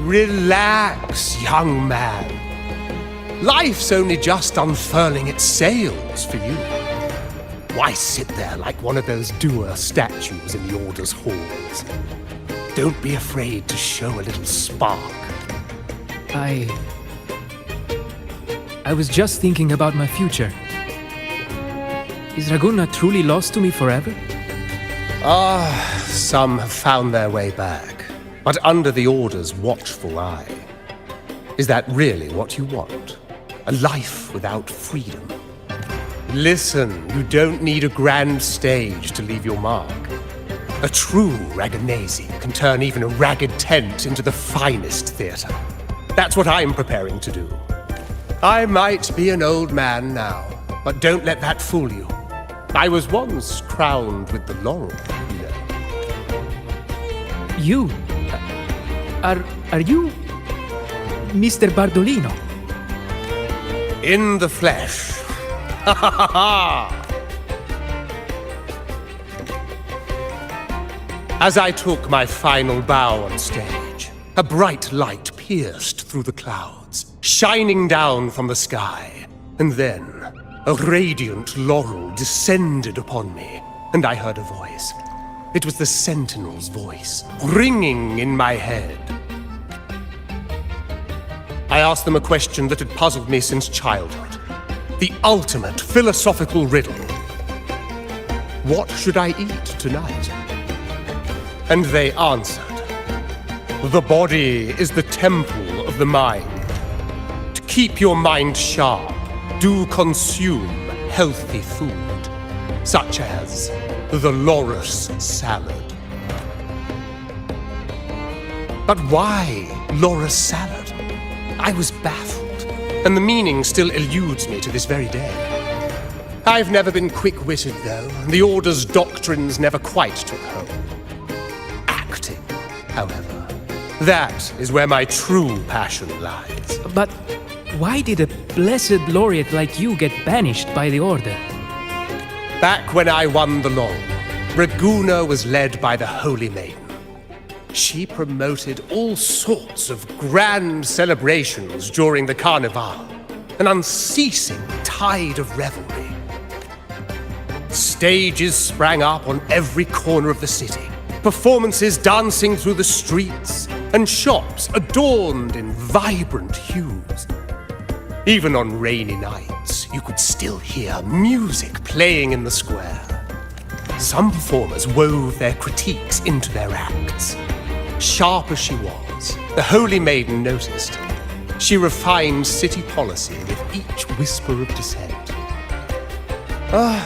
Relax, young man. Life's only just unfurling its sails for you. Why sit there like one of those dour statues in the Order's halls? Don't be afraid to show a little spark. I was just thinking about my future. Is Raguna truly lost to me forever? Some have found their way back, but under the Order's watchful eye. Is that really what you want? A life without freedom? Listen, you don't need a grand stage to leave your mark. A true Raganese can turn even a ragged tent into the finest theater. That's what I'm preparing to do. I might be an old man now, but don't let that fool you. I was once crowned with the laurel, you know. You? Are you Mr. Bardolino? In the flesh. Ha ha ha ha! As I took my final bow on stage, a bright light pierced through the clouds, shining down from the sky. And then, a radiant laurel descended upon me, and I heard a voice. It was the Sentinel's voice, ringing in my head. I asked them a question that had puzzled me since childhood. The ultimate philosophical riddle. What should I eat tonight? And they answered. The body is the temple of the mind. To keep your mind sharp, do consume healthy food, such as the loris salad. But why loris salad? I was baffled, and the meaning still eludes me to this very day. I've never been quick-witted, though, and the Order's doctrines never quite took hold. Acting, however, that is where my true passion lies. But why did a blessed laureate like you get banished by the Order? Back when I won the laurel, Raguna was led by the Holy Maiden. She promoted all sorts of grand celebrations during the Carnival, an unceasing tide of revelry. Stages sprang up on every corner of the city, performances dancing through the streets, and shops adorned in vibrant hues. Even on rainy nights, you could still hear music playing in the square. Some performers wove their critiques into their acts. Sharp as she was, the Holy Maiden noticed. She refined city policy with each whisper of dissent.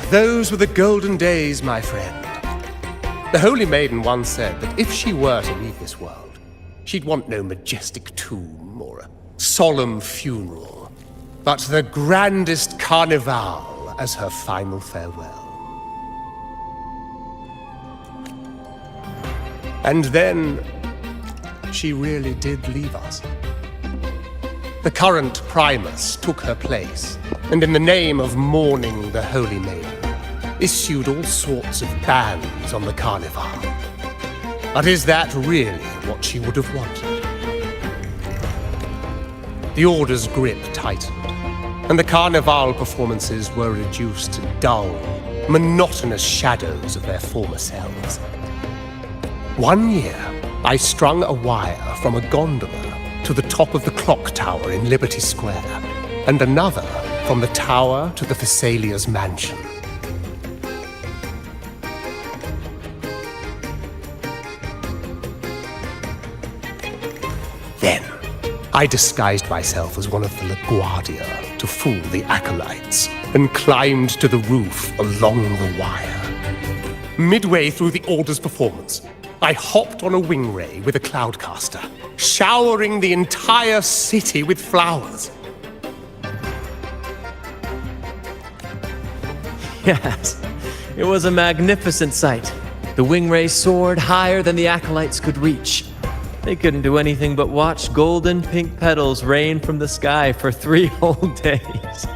Those were the golden days, my friend. The Holy Maiden once said that if she were to leave this world, she'd want no majestic tomb or a solemn funeral, but the grandest carnival as her final farewell. And then, she really did leave us. The current Primus took her place, and in the name of mourning the Holy Maiden, issued all sorts of bans on the Carnival. But is that really what she would have wanted? The Order's grip tightened, and the Carnival performances were reduced to dull, monotonous shadows of their former selves. One year, I strung a wire from a gondola to the top of the clock tower in Liberty Square, and another from the tower to the Thessalia's mansion. Then, I disguised myself as one of the LaGuardia to fool the acolytes, and climbed to the roof along the wire. Midway through the Order's performance, I hopped on a wing ray with a cloudcaster, showering the entire city with flowers. Yes, it was a magnificent sight. The wing ray soared higher than the acolytes could reach. They couldn't do anything but watch golden pink petals rain from the sky for 3 whole days.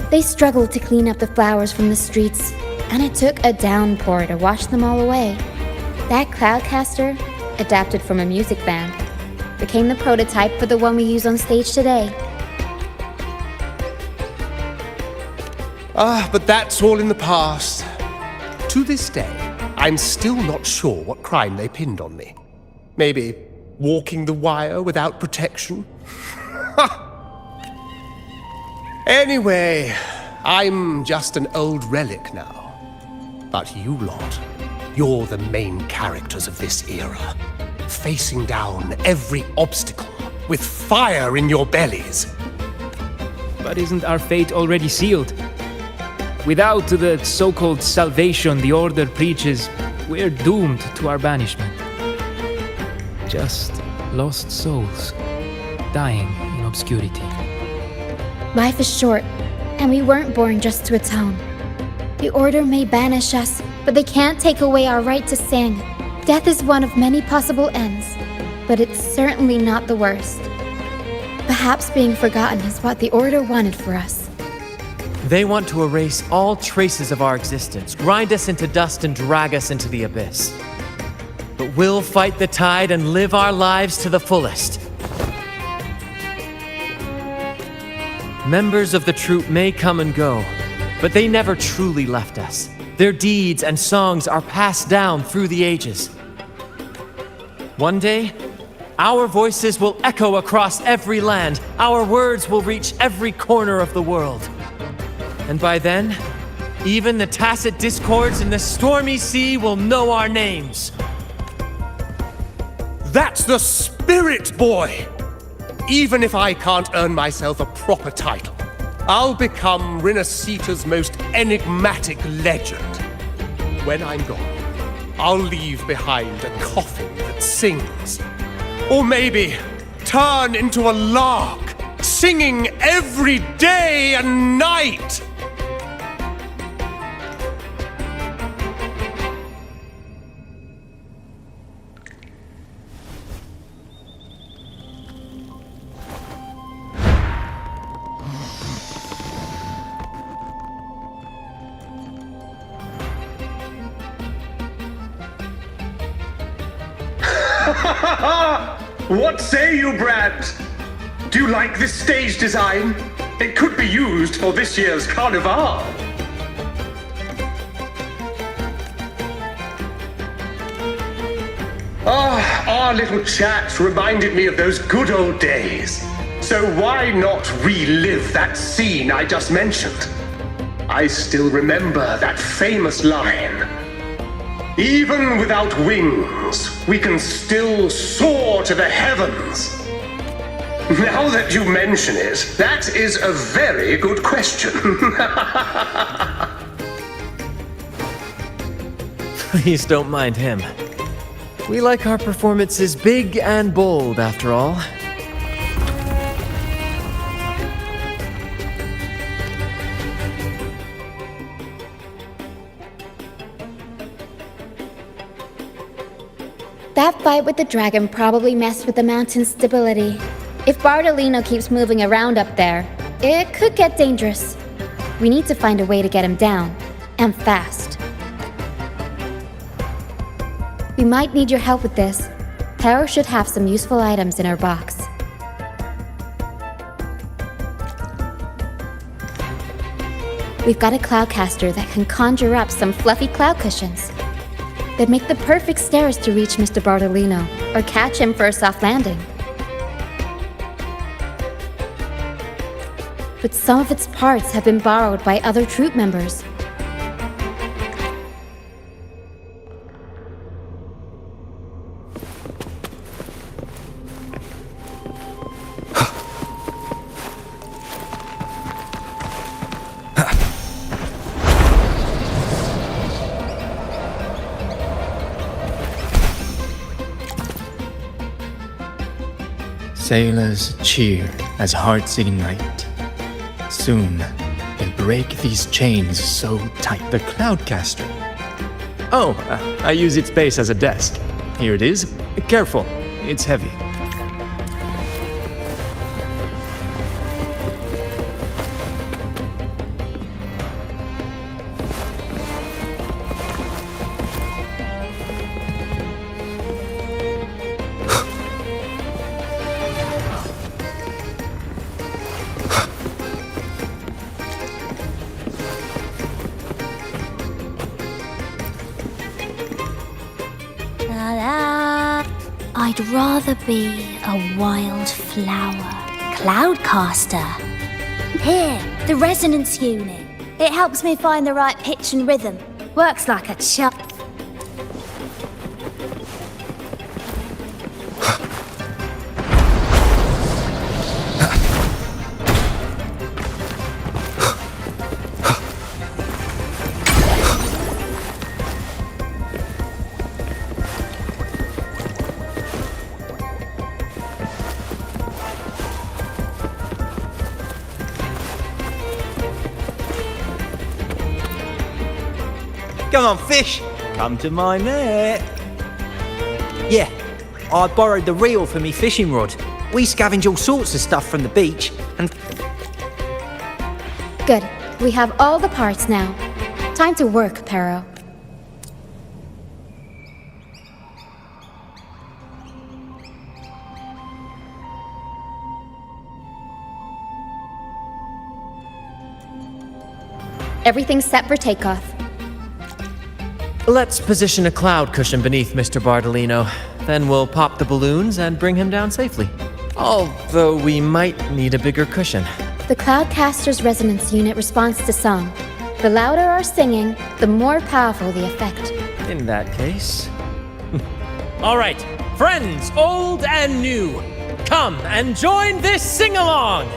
They struggled to clean up the flowers from the streets, and it took a downpour to wash them all away. That cloudcaster, adapted from a music band, became the prototype for the one we use on stage today. But that's all in the past. To this day, I'm still not sure what crime they pinned on me. Maybe walking the wire without protection? Anyway, I'm just an old relic now. But you lot, you're the main characters of this era, facing down every obstacle with fire in your bellies. But isn't our fate already sealed? Without the so-called salvation the Order preaches, we're doomed to our banishment. Just lost souls, dying in obscurity. Life is short, and we weren't born just to atone. The Order may banish us, but they can't take away our right to sing. Death is one of many possible ends, but it's certainly not the worst. Perhaps being forgotten is what the Order wanted for us. They want to erase all traces of our existence, grind us into dust and drag us into the abyss. But we'll fight the tide and live our lives to the fullest. Members of the troupe may come and go, but they never truly left us. Their deeds and songs are passed down through the ages. One day, our voices will echo across every land. Our words will reach every corner of the world. And by then, even the tacit discords in the stormy sea will know our names. That's the spirit, boy! Even if I can't earn myself a proper title, I'll become Rinasita's most enigmatic legend. When I'm gone, I'll leave behind a coffin that sings. Or maybe turn into a lark, singing every day and night! What say you, Brad? Do you like this stage design? It could be used for this year's carnival. Our little chat reminded me of those good old days. So why not relive that scene I just mentioned? I still remember that famous line. Even without wings, we can still soar to the heavens. Now that you mention it, that is a very good question. Please don't mind him. We like our performances big and bold, after all. That fight with the dragon probably messed with the mountain's stability. If Bardolino keeps moving around up there, it could get dangerous. We need to find a way to get him down, and fast. We might need your help with this. Pero should have some useful items in her box. We've got a cloudcaster that can conjure up some fluffy cloud cushions. They'd make the perfect stairs to reach Mr. Bardolino, or catch him for a soft landing. But some of its parts have been borrowed by other troop members. Sailors cheer as hearts ignite. Soon, they'll break these chains so tight. The Cloudcaster. Oh, I use its base as a desk. Here it is. Careful, it's heavy. I'd rather be a wild flower. Cloudcaster. Here, the resonance unit. It helps me find the right pitch and rhythm. Works like a charm. Come on, fish! Come to my net! Yeah, I borrowed the reel for me fishing rod. We scavenge all sorts of stuff from the beach, and... Good. We have all the parts now. Time to work, Pero. Everything's set for takeoff. Let's position a cloud cushion beneath Mr. Bardolino. Then we'll pop the balloons and bring him down safely. Although we might need a bigger cushion. The Cloudcaster's resonance unit responds to song. The louder our singing, the more powerful the effect. In that case... All right, friends, old and new, come and join this sing-along!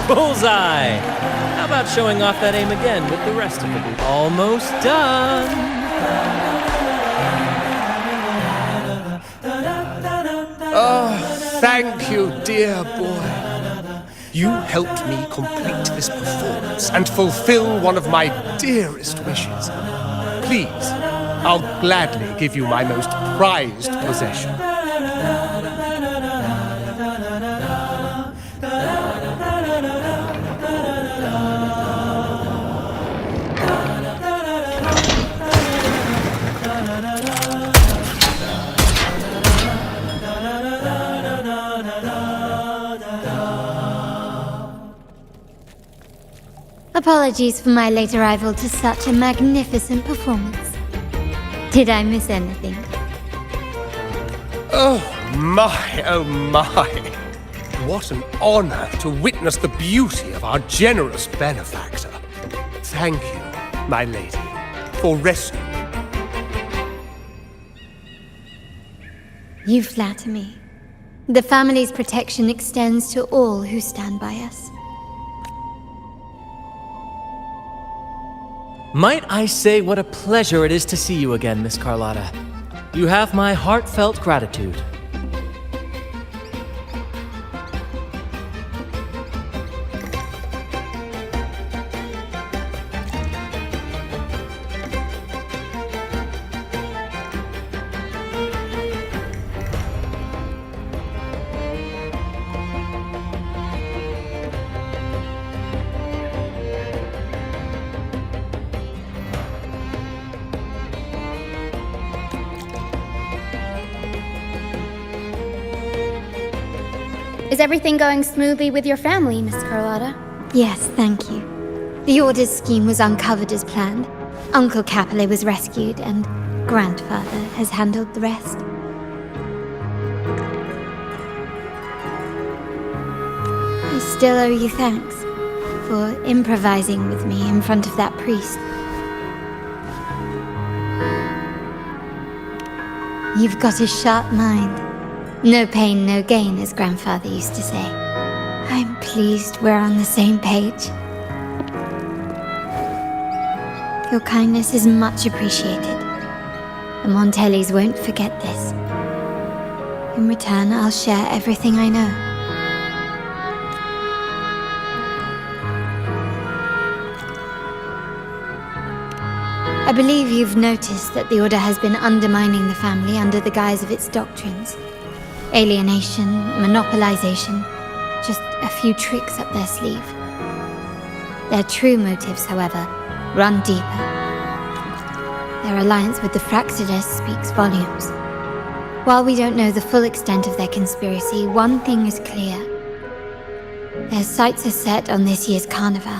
Bullseye! How about showing off that aim again with the rest of the group? Almost done! Oh, thank you, dear boy. You helped me complete this performance and fulfill one of my dearest wishes. Please, I'll gladly give you my most prized possession. Apologies for my late arrival to such a magnificent performance. Did I miss anything? Oh my, oh my. What an honor to witness the beauty of our generous benefactor. Thank you, my lady, for rescuing. You flatter me. The family's protection extends to all who stand by us. Might I say what a pleasure it is to see you again, Miss Carlotta. You have my heartfelt gratitude. Is everything going smoothly with your family, Miss Carlotta? Yes, thank you. The Order's scheme was uncovered as planned. Uncle Capilet was rescued, and Grandfather has handled the rest. I still owe you thanks for improvising with me in front of that priest. You've got a sharp mind. No pain, no gain, as Grandfather used to say. I'm pleased we're on the same page. Your kindness is much appreciated. The Montellis won't forget this. In return, I'll share everything I know. I believe you've noticed that the Order has been undermining the family under the guise of its doctrines. Alienation, monopolization, just a few tricks up their sleeve. Their true motives, however, run deeper. Their alliance with the Fraxidus speaks volumes. While we don't know the full extent of their conspiracy, one thing is clear. Their sights are set on this year's carnival.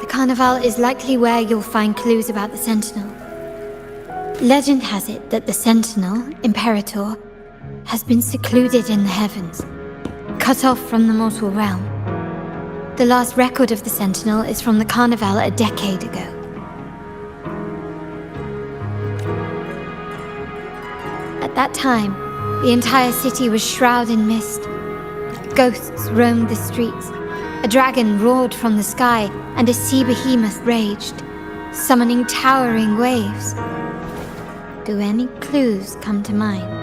The carnival is likely where you'll find clues about the Sentinel. Legend has it that the Sentinel, Imperator, has been secluded in the heavens, cut off from the mortal realm. The last record of the Sentinel is from the carnival a decade ago. At that time, the entire city was shrouded in mist. Ghosts roamed the streets. A dragon roared from the sky, and a sea behemoth raged, summoning towering waves. Do any clues come to mind?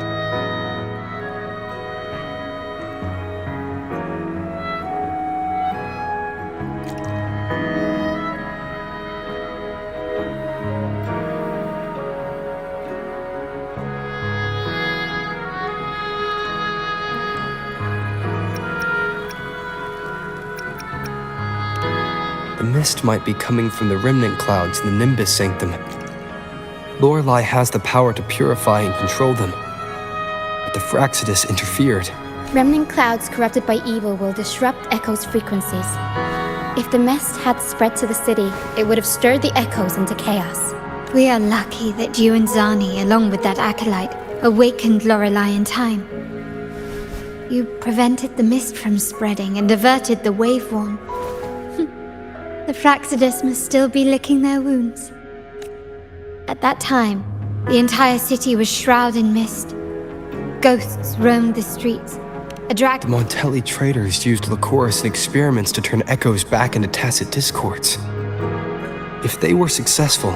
The mist might be coming from the remnant clouds in the Nimbus Sanctum. Lorelei has the power to purify and control them, but the Fraxidus interfered. Remnant clouds corrupted by evil will disrupt Echo's frequencies. If the mist had spread to the city, it would have stirred the echoes into chaos. We are lucky that you and Zani, along with that acolyte, awakened Lorelei in time. You prevented the mist from spreading and averted the wave-worn. The Fraxidus must still be licking their wounds. At that time, the entire city was shrouded in mist. Ghosts roamed the streets. A The Montelli traders used Lycoris and experiments to turn echoes back into tacit discords. If they were successful,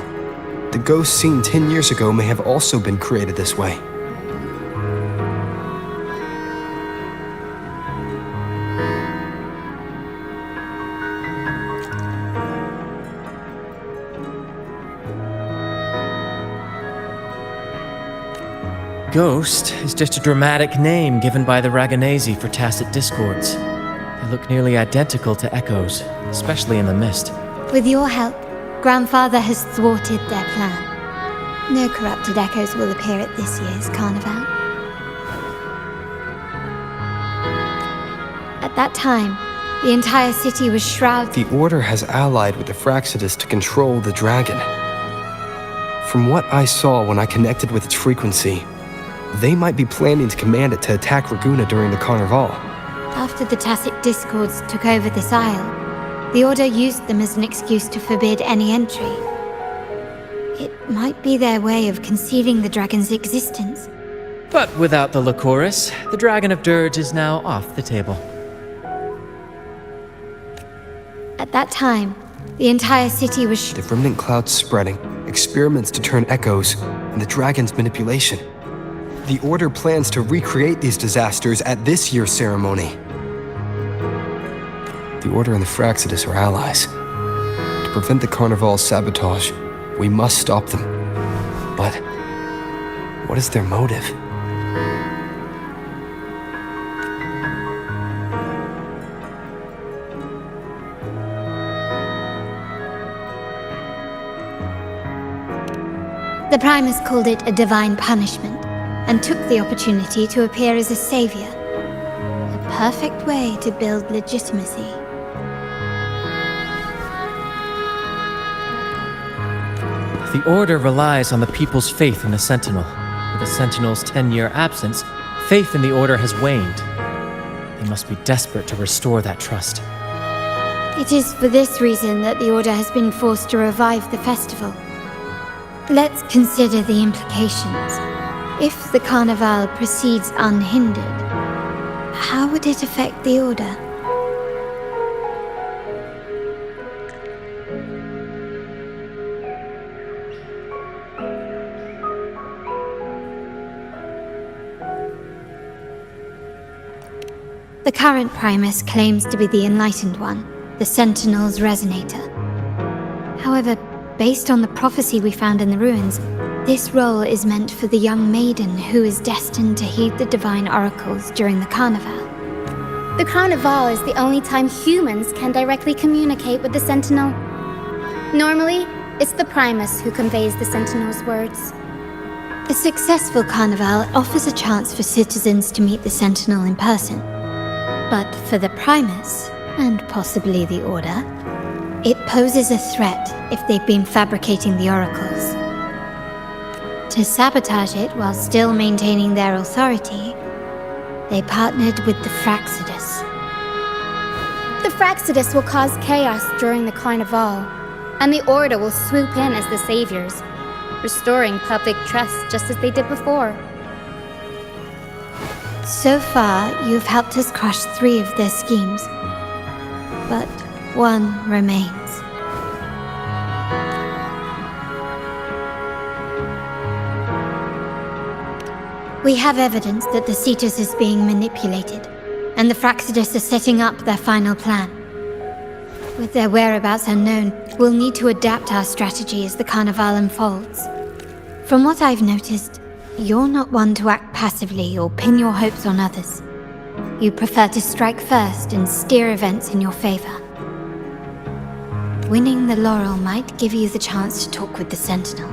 the ghosts seen 10 years ago may have also been created this way. Ghost is just a dramatic name given by the Raganesi for tacit discords. They look nearly identical to echoes, especially in the mist. With your help, Grandfather has thwarted their plan. No corrupted echoes will appear at this year's carnival. At that time, the entire city was shrouded. The Order has allied with the Fraxidus to control the dragon. From what I saw when I connected with its frequency, they might be planning to command it to attack Raguna during the carnival. After the tacit discords took over this isle, the Order used them as an excuse to forbid any entry. It might be their way of concealing the dragon's existence. But without the Lycoris, the Dragon of Dirge is now off the table. At that time, the entire city was The remnant clouds spreading, experiments to turn echoes, and the dragon's manipulation. The Order plans to recreate these disasters at this year's ceremony. The Order and the Fraxidus are allies. To prevent the Carnival's sabotage, we must stop them. But what is their motive? The Primus called it a divine punishment, and took the opportunity to appear as a savior. A perfect way to build legitimacy. The Order relies on the people's faith in the Sentinel. With the Sentinel's 10-year absence, faith in the Order has waned. They must be desperate to restore that trust. It is for this reason that the Order has been forced to revive the festival. Let's consider the implications. If the Carnival proceeds unhindered, how would it affect the Order? The current Primus claims to be the Enlightened One, the Sentinel's Resonator. However, based on the prophecy we found in the ruins, this role is meant for the young maiden who is destined to heed the divine oracles during the Carnival. The Carnival is the only time humans can directly communicate with the Sentinel. Normally, it's the Primus who conveys the Sentinel's words. A successful Carnival offers a chance for citizens to meet the Sentinel in person. But for the Primus, and possibly the Order, it poses a threat if they've been fabricating the oracles. To sabotage it while still maintaining their authority, they partnered with the Fraxidus. The Fraxidus will cause chaos during the Carnival, and the Order will swoop in as the saviors, restoring public trust just as they did before. So far, you've helped us crush 3 of their schemes, but one remains. We have evidence that the Cetus is being manipulated, and the Fraxidus are setting up their final plan. With their whereabouts unknown, we'll need to adapt our strategy as the Carnival unfolds. From what I've noticed, you're not one to act passively or pin your hopes on others. You prefer to strike first and steer events in your favor. Winning the laurel might give you the chance to talk with the Sentinel.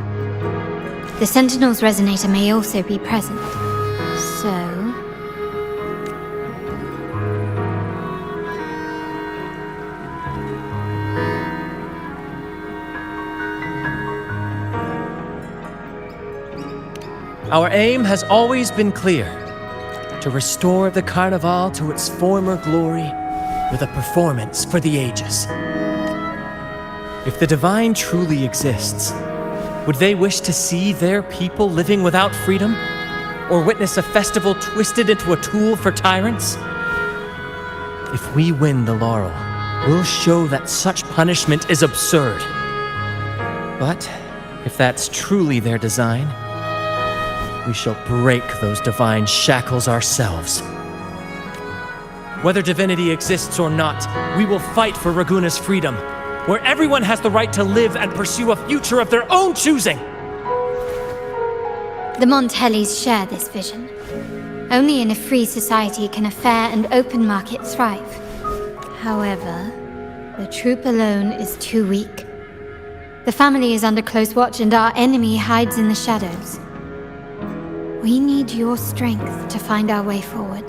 The Sentinel's Resonator may also be present, so... Our aim has always been clear: to restore the Carnival to its former glory with a performance for the ages. If the Divine truly exists, would they wish to see their people living without freedom? Or witness a festival twisted into a tool for tyrants? If we win the laurel, we'll show that such punishment is absurd. But if that's truly their design, we shall break those divine shackles ourselves. Whether divinity exists or not, we will fight for Raguna's freedom, where everyone has the right to live and pursue a future of their own choosing. The Montellis share this vision. Only in a free society can a fair and open market thrive. However, the troop alone is too weak. The family is under close watch and our enemy hides in the shadows. We need your strength to find our way forward.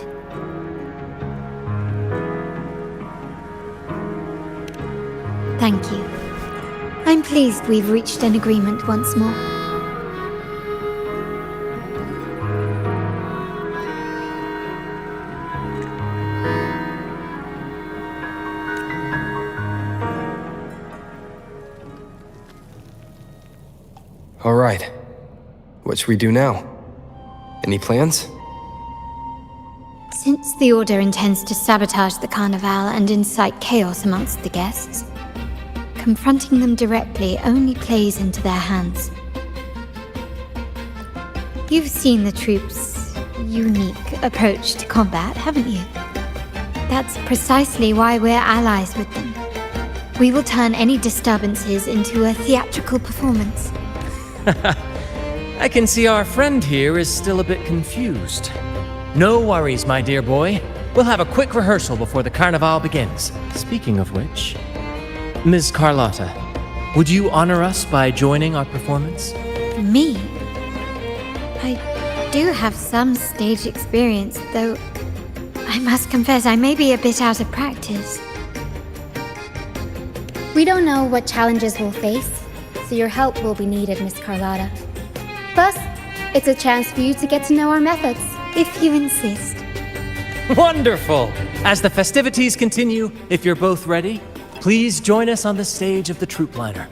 Thank you. I'm pleased we've reached an agreement once more. All right. What should we do now? Any plans? Since the Order intends to sabotage the Carnival and incite chaos amongst the guests, confronting them directly only plays into their hands. You've seen the troops' unique approach to combat, haven't you? That's precisely why we're allies with them. We will turn any disturbances into a theatrical performance. I can see our friend here is still a bit confused. No worries, my dear boy. We'll have a quick rehearsal before the Carnival begins. Speaking of which, Ms. Carlotta, would you honor us by joining our performance? Me? I do have some stage experience, though I must confess I may be a bit out of practice. We don't know what challenges we'll face, so your help will be needed, Miss Carlotta. Plus, it's a chance for you to get to know our methods. If you insist. Wonderful! As the festivities continue, if you're both ready, please join us on the stage of the troop liner.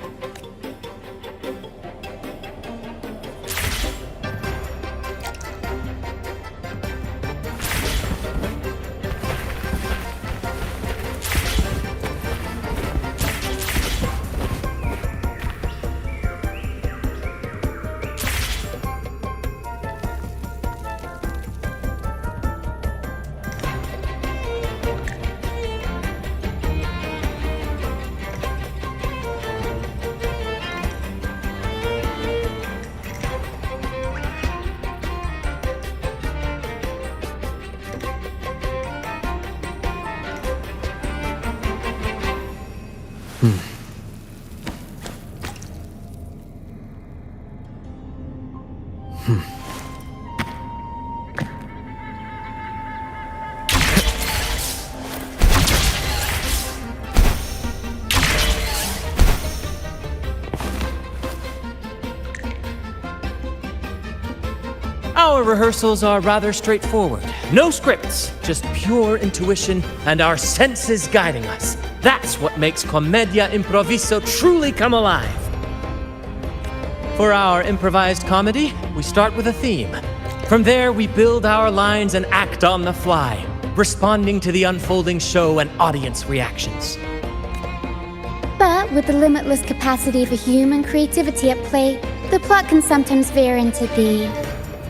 Our rehearsals are rather straightforward. No scripts, just pure intuition and our senses guiding us. That's what makes Commedia Improviso truly come alive. For our improvised comedy, we start with a theme. From there, we build our lines and act on the fly, responding to the unfolding show and audience reactions. But with the limitless capacity for human creativity at play, the plot can sometimes veer into the,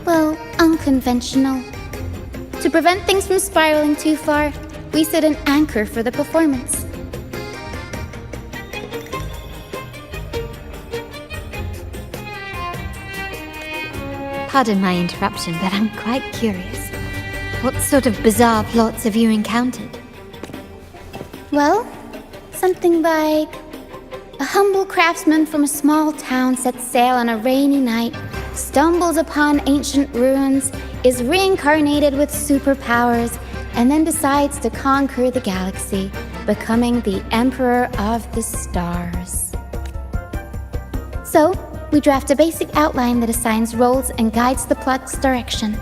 well, unconventional. To prevent things from spiraling too far, we set an anchor for the performance. Pardon my interruption, but I'm quite curious. What sort of bizarre plots have you encountered? Well, something like a humble craftsman from a small town sets sail on a rainy night, stumbles upon ancient ruins, is reincarnated with superpowers, and then decides to conquer the galaxy, becoming the Emperor of the Stars. So, we draft a basic outline that assigns roles and guides the plot's direction.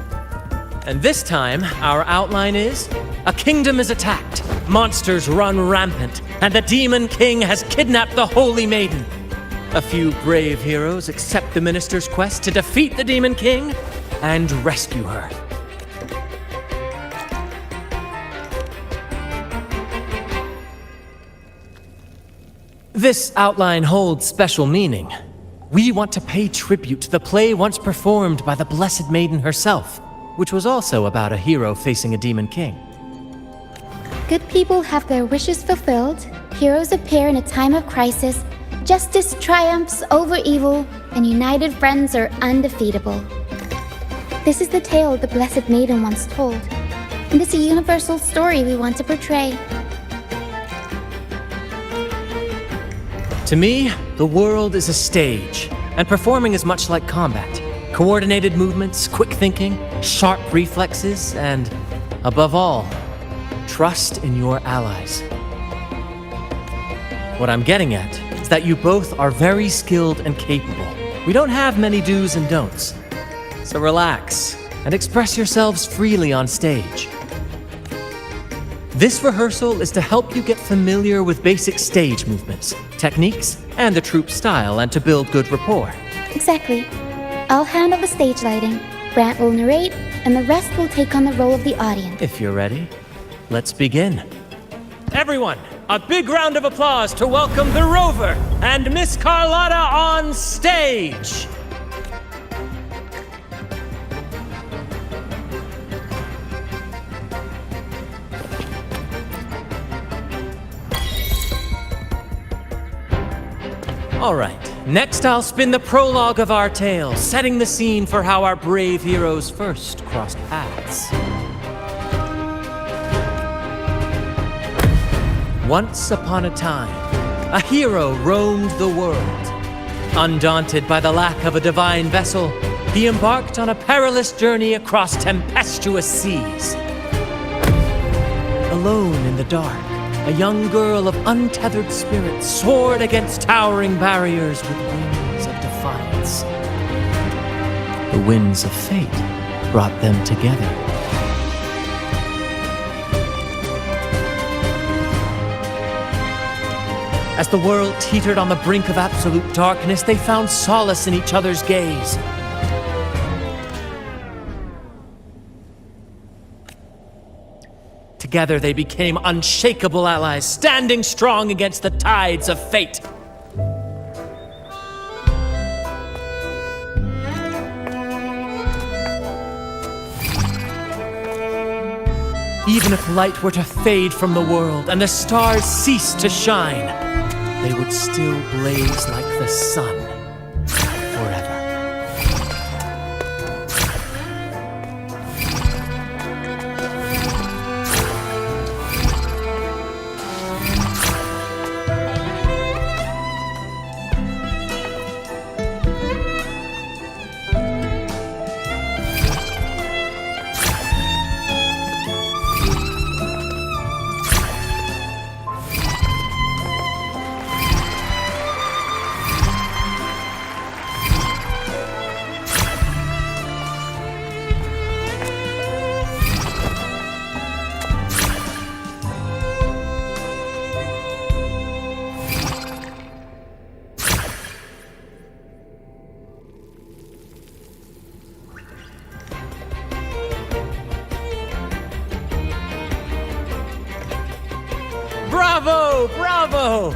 And this time, our outline is: a kingdom is attacked, monsters run rampant, and the Demon King has kidnapped the Holy Maiden. A few brave heroes accept the minister's quest to defeat the Demon King and rescue her. This outline holds special meaning. We want to pay tribute to the play once performed by the Blessed Maiden herself, which was also about a hero facing a Demon King. Good people have their wishes fulfilled, heroes appear in a time of crisis, justice triumphs over evil, and united friends are undefeatable. This is the tale the Blessed Maiden once told, and it's a universal story we want to portray. To me, the world is a stage, and performing is much like combat. Coordinated movements, quick thinking, sharp reflexes, and, above all, trust in your allies. What I'm getting at is that you both are very skilled and capable. We don't have many do's and don'ts. So relax and express yourselves freely on stage. This rehearsal is to help you get familiar with basic stage movements, techniques, and the troupe style, and to build good rapport. Exactly. I'll handle the stage lighting, Brant will narrate, and the rest will take on the role of the audience. If you're ready, let's begin. Everyone, a big round of applause to welcome the Rover and Miss Carlotta on stage! All right, next I'll spin the prologue of our tale, setting the scene for how our brave heroes first crossed paths. Once upon a time, a hero roamed the world. Undaunted by the lack of a divine vessel, he embarked on a perilous journey across tempestuous seas. alone in the dark, a young girl of untethered spirit soared against towering barriers with wings of defiance. The winds of fate brought them together. As the world teetered on the brink of absolute darkness, they found solace in each other's gaze. Together they became unshakable allies, standing strong against the tides of fate. Even if light were to fade from the world and the stars cease to shine, they would still blaze like the sun forever. Bravo! Bravo!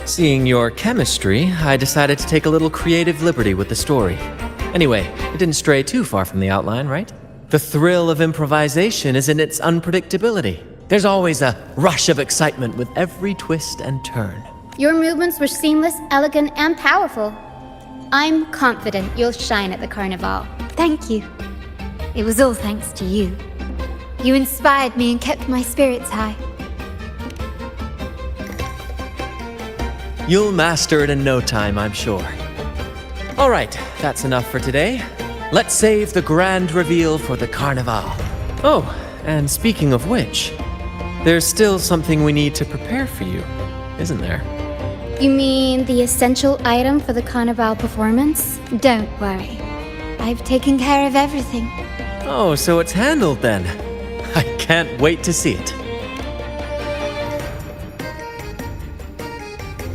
Seeing your chemistry, I decided to take a little creative liberty with the story. Anyway, it didn't stray too far from the outline, right? The thrill of improvisation is in its unpredictability. There's always a rush of excitement with every twist and turn. Your movements were seamless, elegant, and powerful. I'm confident you'll shine at the Carnival. Thank you. It was all thanks to you. You inspired me and kept my spirits high. You'll master it in no time, I'm sure. All right, that's enough for today. Let's save the grand reveal for the Carnival. Oh, and speaking of which, there's still something we need to prepare for you, isn't there? You mean the essential item for the Carnival performance? Don't worry. I've taken care of everything. Oh, so it's handled then. I can't wait to see it.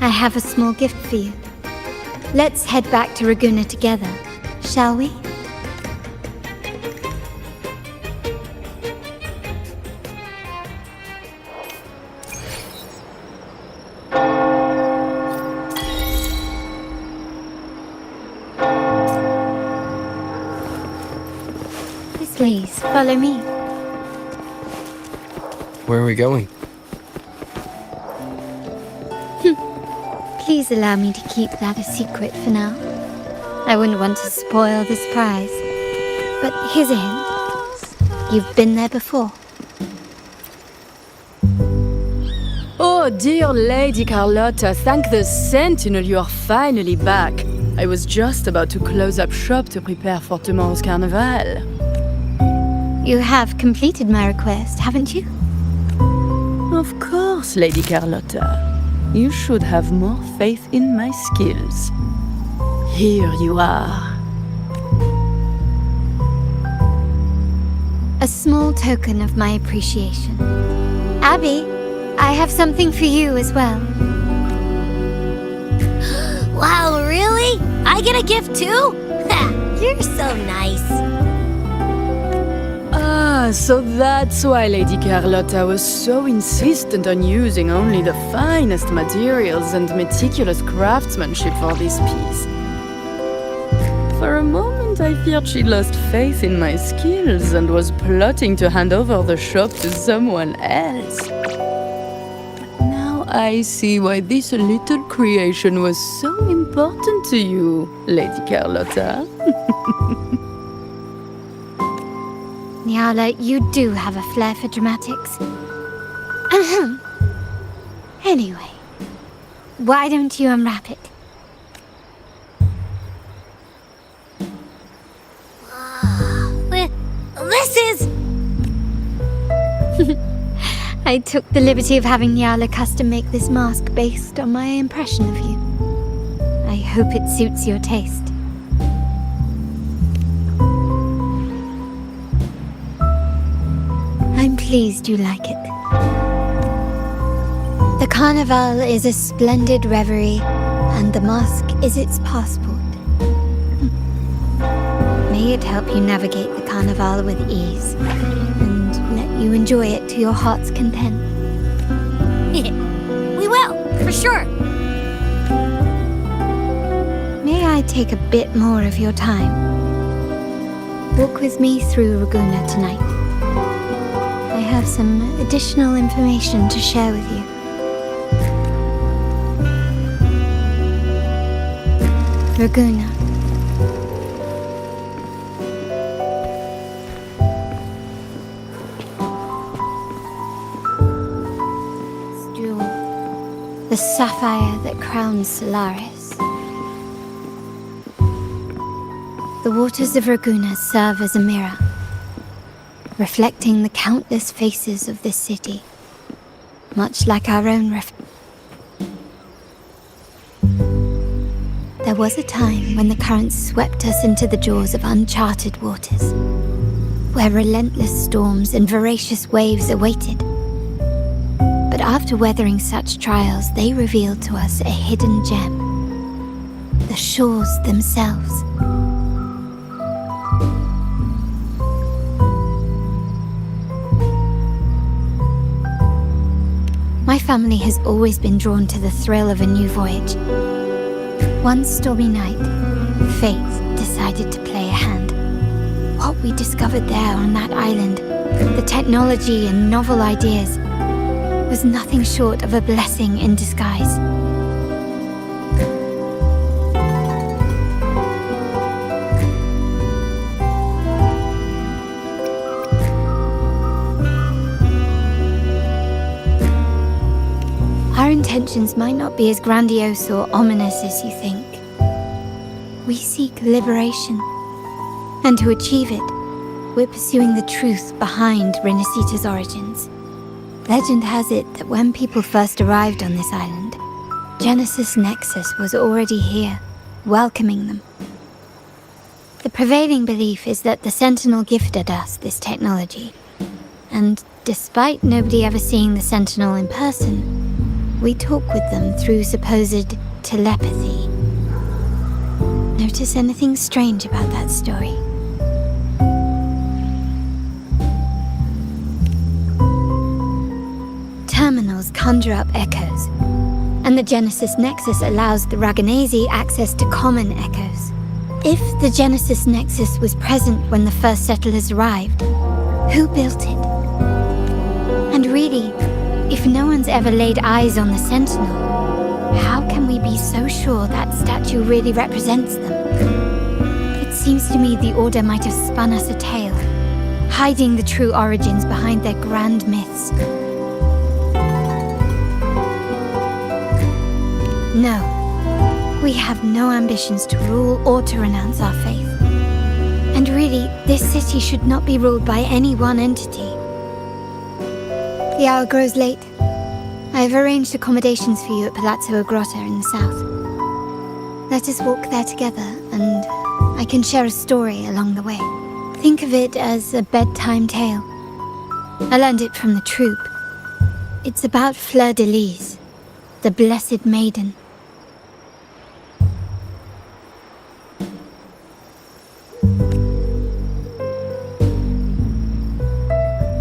I have a small gift for you. Let's head back to Ragunna together, shall we? Please, follow me. Where are we going? Please allow me to keep that a secret for now. I wouldn't want to spoil the surprise. But here's a hint. You've been there before. Oh, dear Lady Carlotta, thank the Sentinel you are finally back. I was just about to close up shop to prepare for tomorrow's Carnival. You have completed my request, haven't you? Of course, Lady Carlotta. You should have more faith in my skills. Here you are. A small token of my appreciation. Abby, I have something for you as well. Wow, really? I get a gift too? You're so nice. Ah, so that's why Lady Carlotta was so insistent on using only the finest materials and meticulous craftsmanship for this piece. For a moment, I feared she lost faith in my skills and was plotting to hand over the shop to someone else. Now I see why this little creation was so important to you, Lady Carlotta. Nyala, you do have a flair for dramatics. Anyway, why don't you unwrap it? I took the liberty of having Nyala custom make this mask based on my impression of you. I hope it suits your taste. I'm pleased you like it. The carnival is a splendid reverie, and the mask is its passport. May it help you navigate the carnival with ease, and let you enjoy it to your heart's content. We will, for sure. May I take a bit more of your time? Walk with me through Raguna tonight. I have some additional information to share with you. Raguna. The sapphire that crowns Solaris. The waters of Raguna serve as a mirror, reflecting the countless faces of this city, much like our own There was a time when the currents swept us into the jaws of uncharted waters, where relentless storms and voracious waves awaited. But after weathering such trials, they revealed to us a hidden gem, the shores themselves. My family has always been drawn to the thrill of a new voyage. One stormy night, fate decided to play a hand. What we discovered there on that island, the technology and novel ideas, was nothing short of a blessing in disguise. Our intentions might not be as grandiose or ominous as you think. We seek liberation, and to achieve it, we're pursuing the truth behind Renacita's origins. Legend has it that when people first arrived on this island, Genesis Nexus was already here, welcoming them. The prevailing belief is that the Sentinel gifted us this technology, and despite nobody ever seeing the Sentinel in person, we talk with them through supposed telepathy. Notice anything strange about that story? Terminals conjure up echoes, and the Genesis Nexus allows the Raganazi access to common echoes. If the Genesis Nexus was present when the first settlers arrived, who built it? And really, if no one's ever laid eyes on the Sentinel, how can we be so sure that statue really represents them? It seems to me the Order might have spun us a tale, hiding the true origins behind their grand myths. No, we have no ambitions to rule or to renounce our faith. And really, this city should not be ruled by any one entity. The hour grows late. I have arranged accommodations for you at Palazzo Grotta in the south. Let us walk there together, and I can share a story along the way. Think of it as a bedtime tale. I learned it from the troupe. It's about Fleur de Lis, the Blessed Maiden.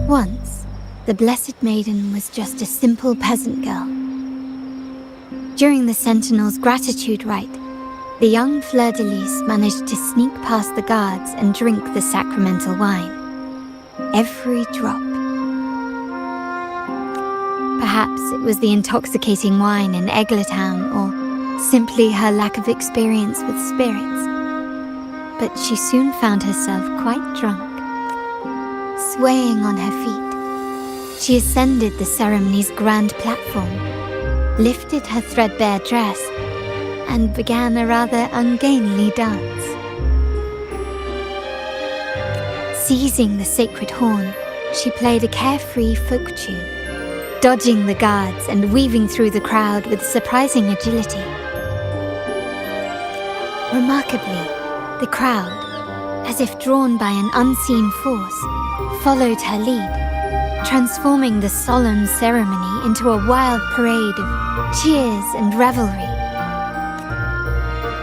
Once, the Blessed Maiden was just a simple peasant girl. During the Sentinel's gratitude rite, the young Fleur de Lis managed to sneak past the guards and drink the sacramental wine. Every drop. Perhaps it was the intoxicating wine in Eglatown, or simply her lack of experience with spirits. But she soon found herself quite drunk. Swaying on her feet, she ascended the ceremony's grand platform, lifted her threadbare dress, and began a rather ungainly dance. Seizing the sacred horn, she played a carefree folk tune, dodging the guards and weaving through the crowd with surprising agility. Remarkably, the crowd, as if drawn by an unseen force, followed her lead, transforming the solemn ceremony into a wild parade of cheers and revelry.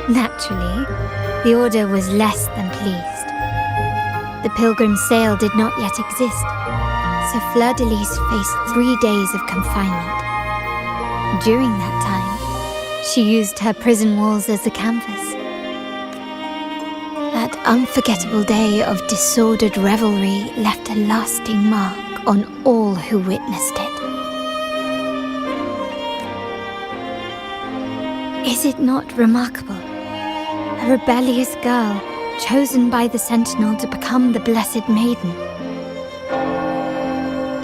Naturally, the Order was less than pleased. The Pilgrim sale did not yet exist, so Fleur-de-Lis faced 3 days of confinement. During that time, she used her prison walls as a canvas. That unforgettable day of disordered revelry left a lasting mark on all who witnessed it. Is it not remarkable? A rebellious girl chosen by the Sentinel to become the Blessed Maiden.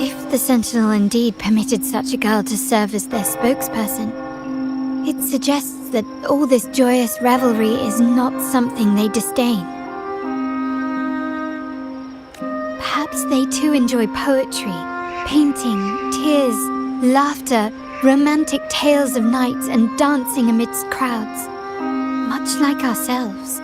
If the Sentinel indeed permitted such a girl to serve as their spokesperson, it suggests that all this joyous revelry is not something they disdain. Perhaps they too enjoy poetry, painting, tears, laughter, romantic tales of nights, and dancing amidst crowds, much like ourselves.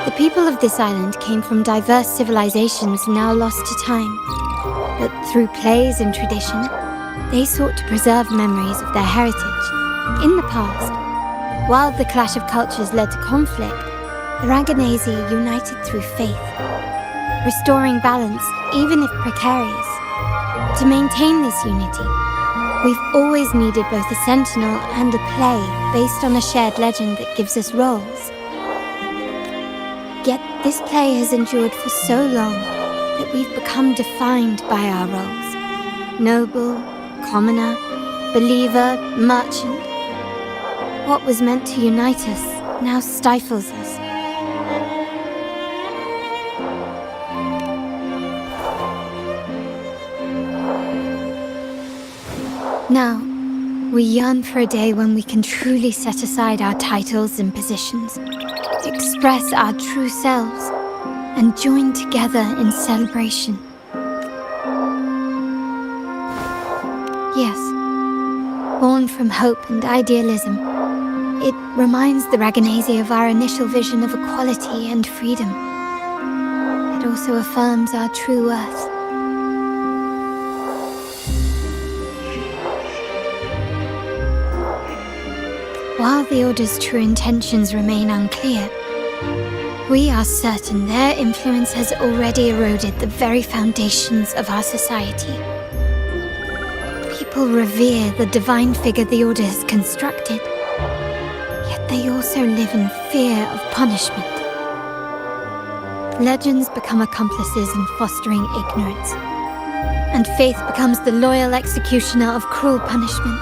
The people of this island came from diverse civilizations now lost to time, but through plays and tradition, they sought to preserve memories of their heritage. In the past, while the clash of cultures led to conflict, the Raganazi united through faith, restoring balance even if precarious. To maintain this unity, we've always needed both a sentinel and a play based on a shared legend that gives us roles. Yet this play has endured for so long that we've become defined by our roles. Noble, commoner, believer, merchant. What was meant to unite us now stifles us. Now, we yearn for a day when we can truly set aside our titles and positions, express our true selves, and join together in celebration. Yes, born from hope and idealism, it reminds the Raganazi of our initial vision of equality and freedom. It also affirms our true worth. While the Order's true intentions remain unclear, we are certain their influence has already eroded the very foundations of our society. People revere the divine figure the Order has constructed, yet they also live in fear of punishment. Legends become accomplices in fostering ignorance, and faith becomes the loyal executioner of cruel punishment.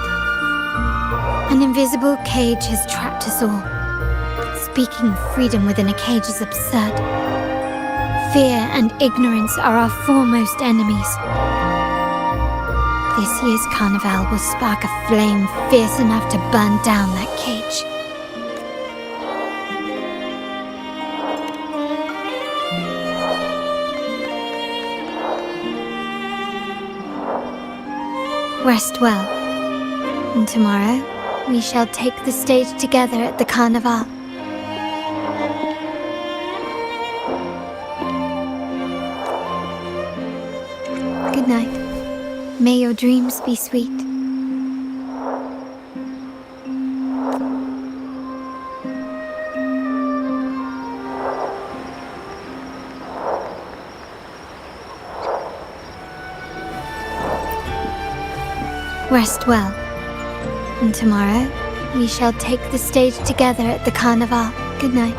An invisible cage has trapped us all. Speaking of freedom within a cage is absurd. Fear and ignorance are our foremost enemies. This year's carnival will spark a flame fierce enough to burn down that cage. Rest well, and tomorrow we shall take the stage together at the carnival. Good night. May your dreams be sweet. Rest well. And tomorrow, we shall take the stage together at the carnival. Good night.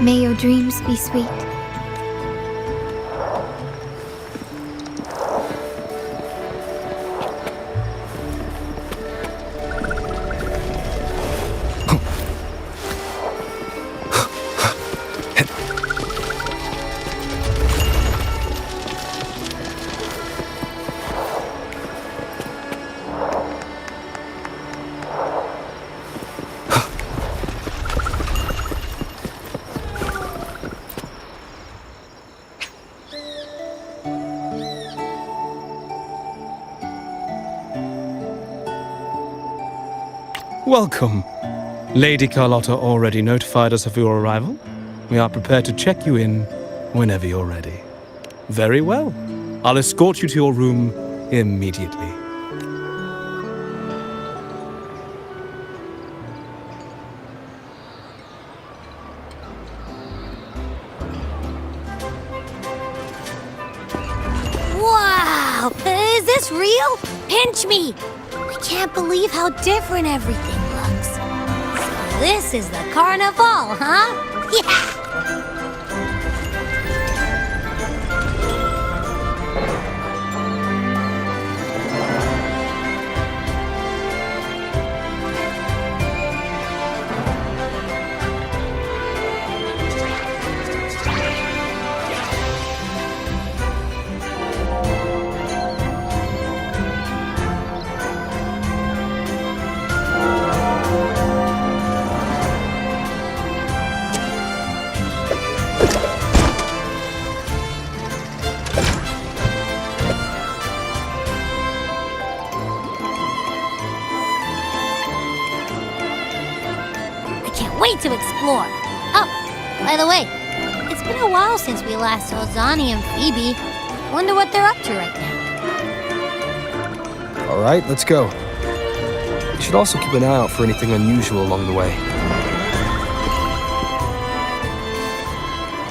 May your dreams be sweet. Welcome. Lady Carlotta already notified us of your arrival. We are prepared to check you in whenever you're ready. Very well. I'll escort you to your room immediately. Wow! Is this real? Pinch me! I can't believe how different everything looks. So this is the carnival, huh? Yeah! Wait to explore. Oh, by the way, it's been a while since we last saw Zani and Phoebe. Wonder what they're up to right now. All right, let's go. We should also keep an eye out for anything unusual along the way.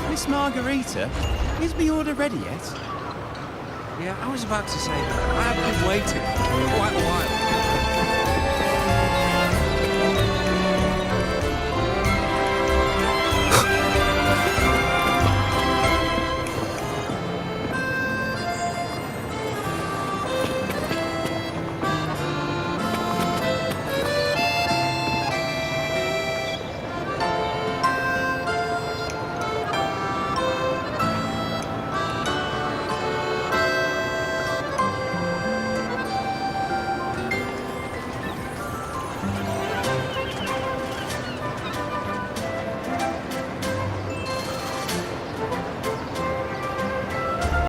Miss Margarita, is the order ready yet? Yeah, I was about to say, I have been waiting for quite a while.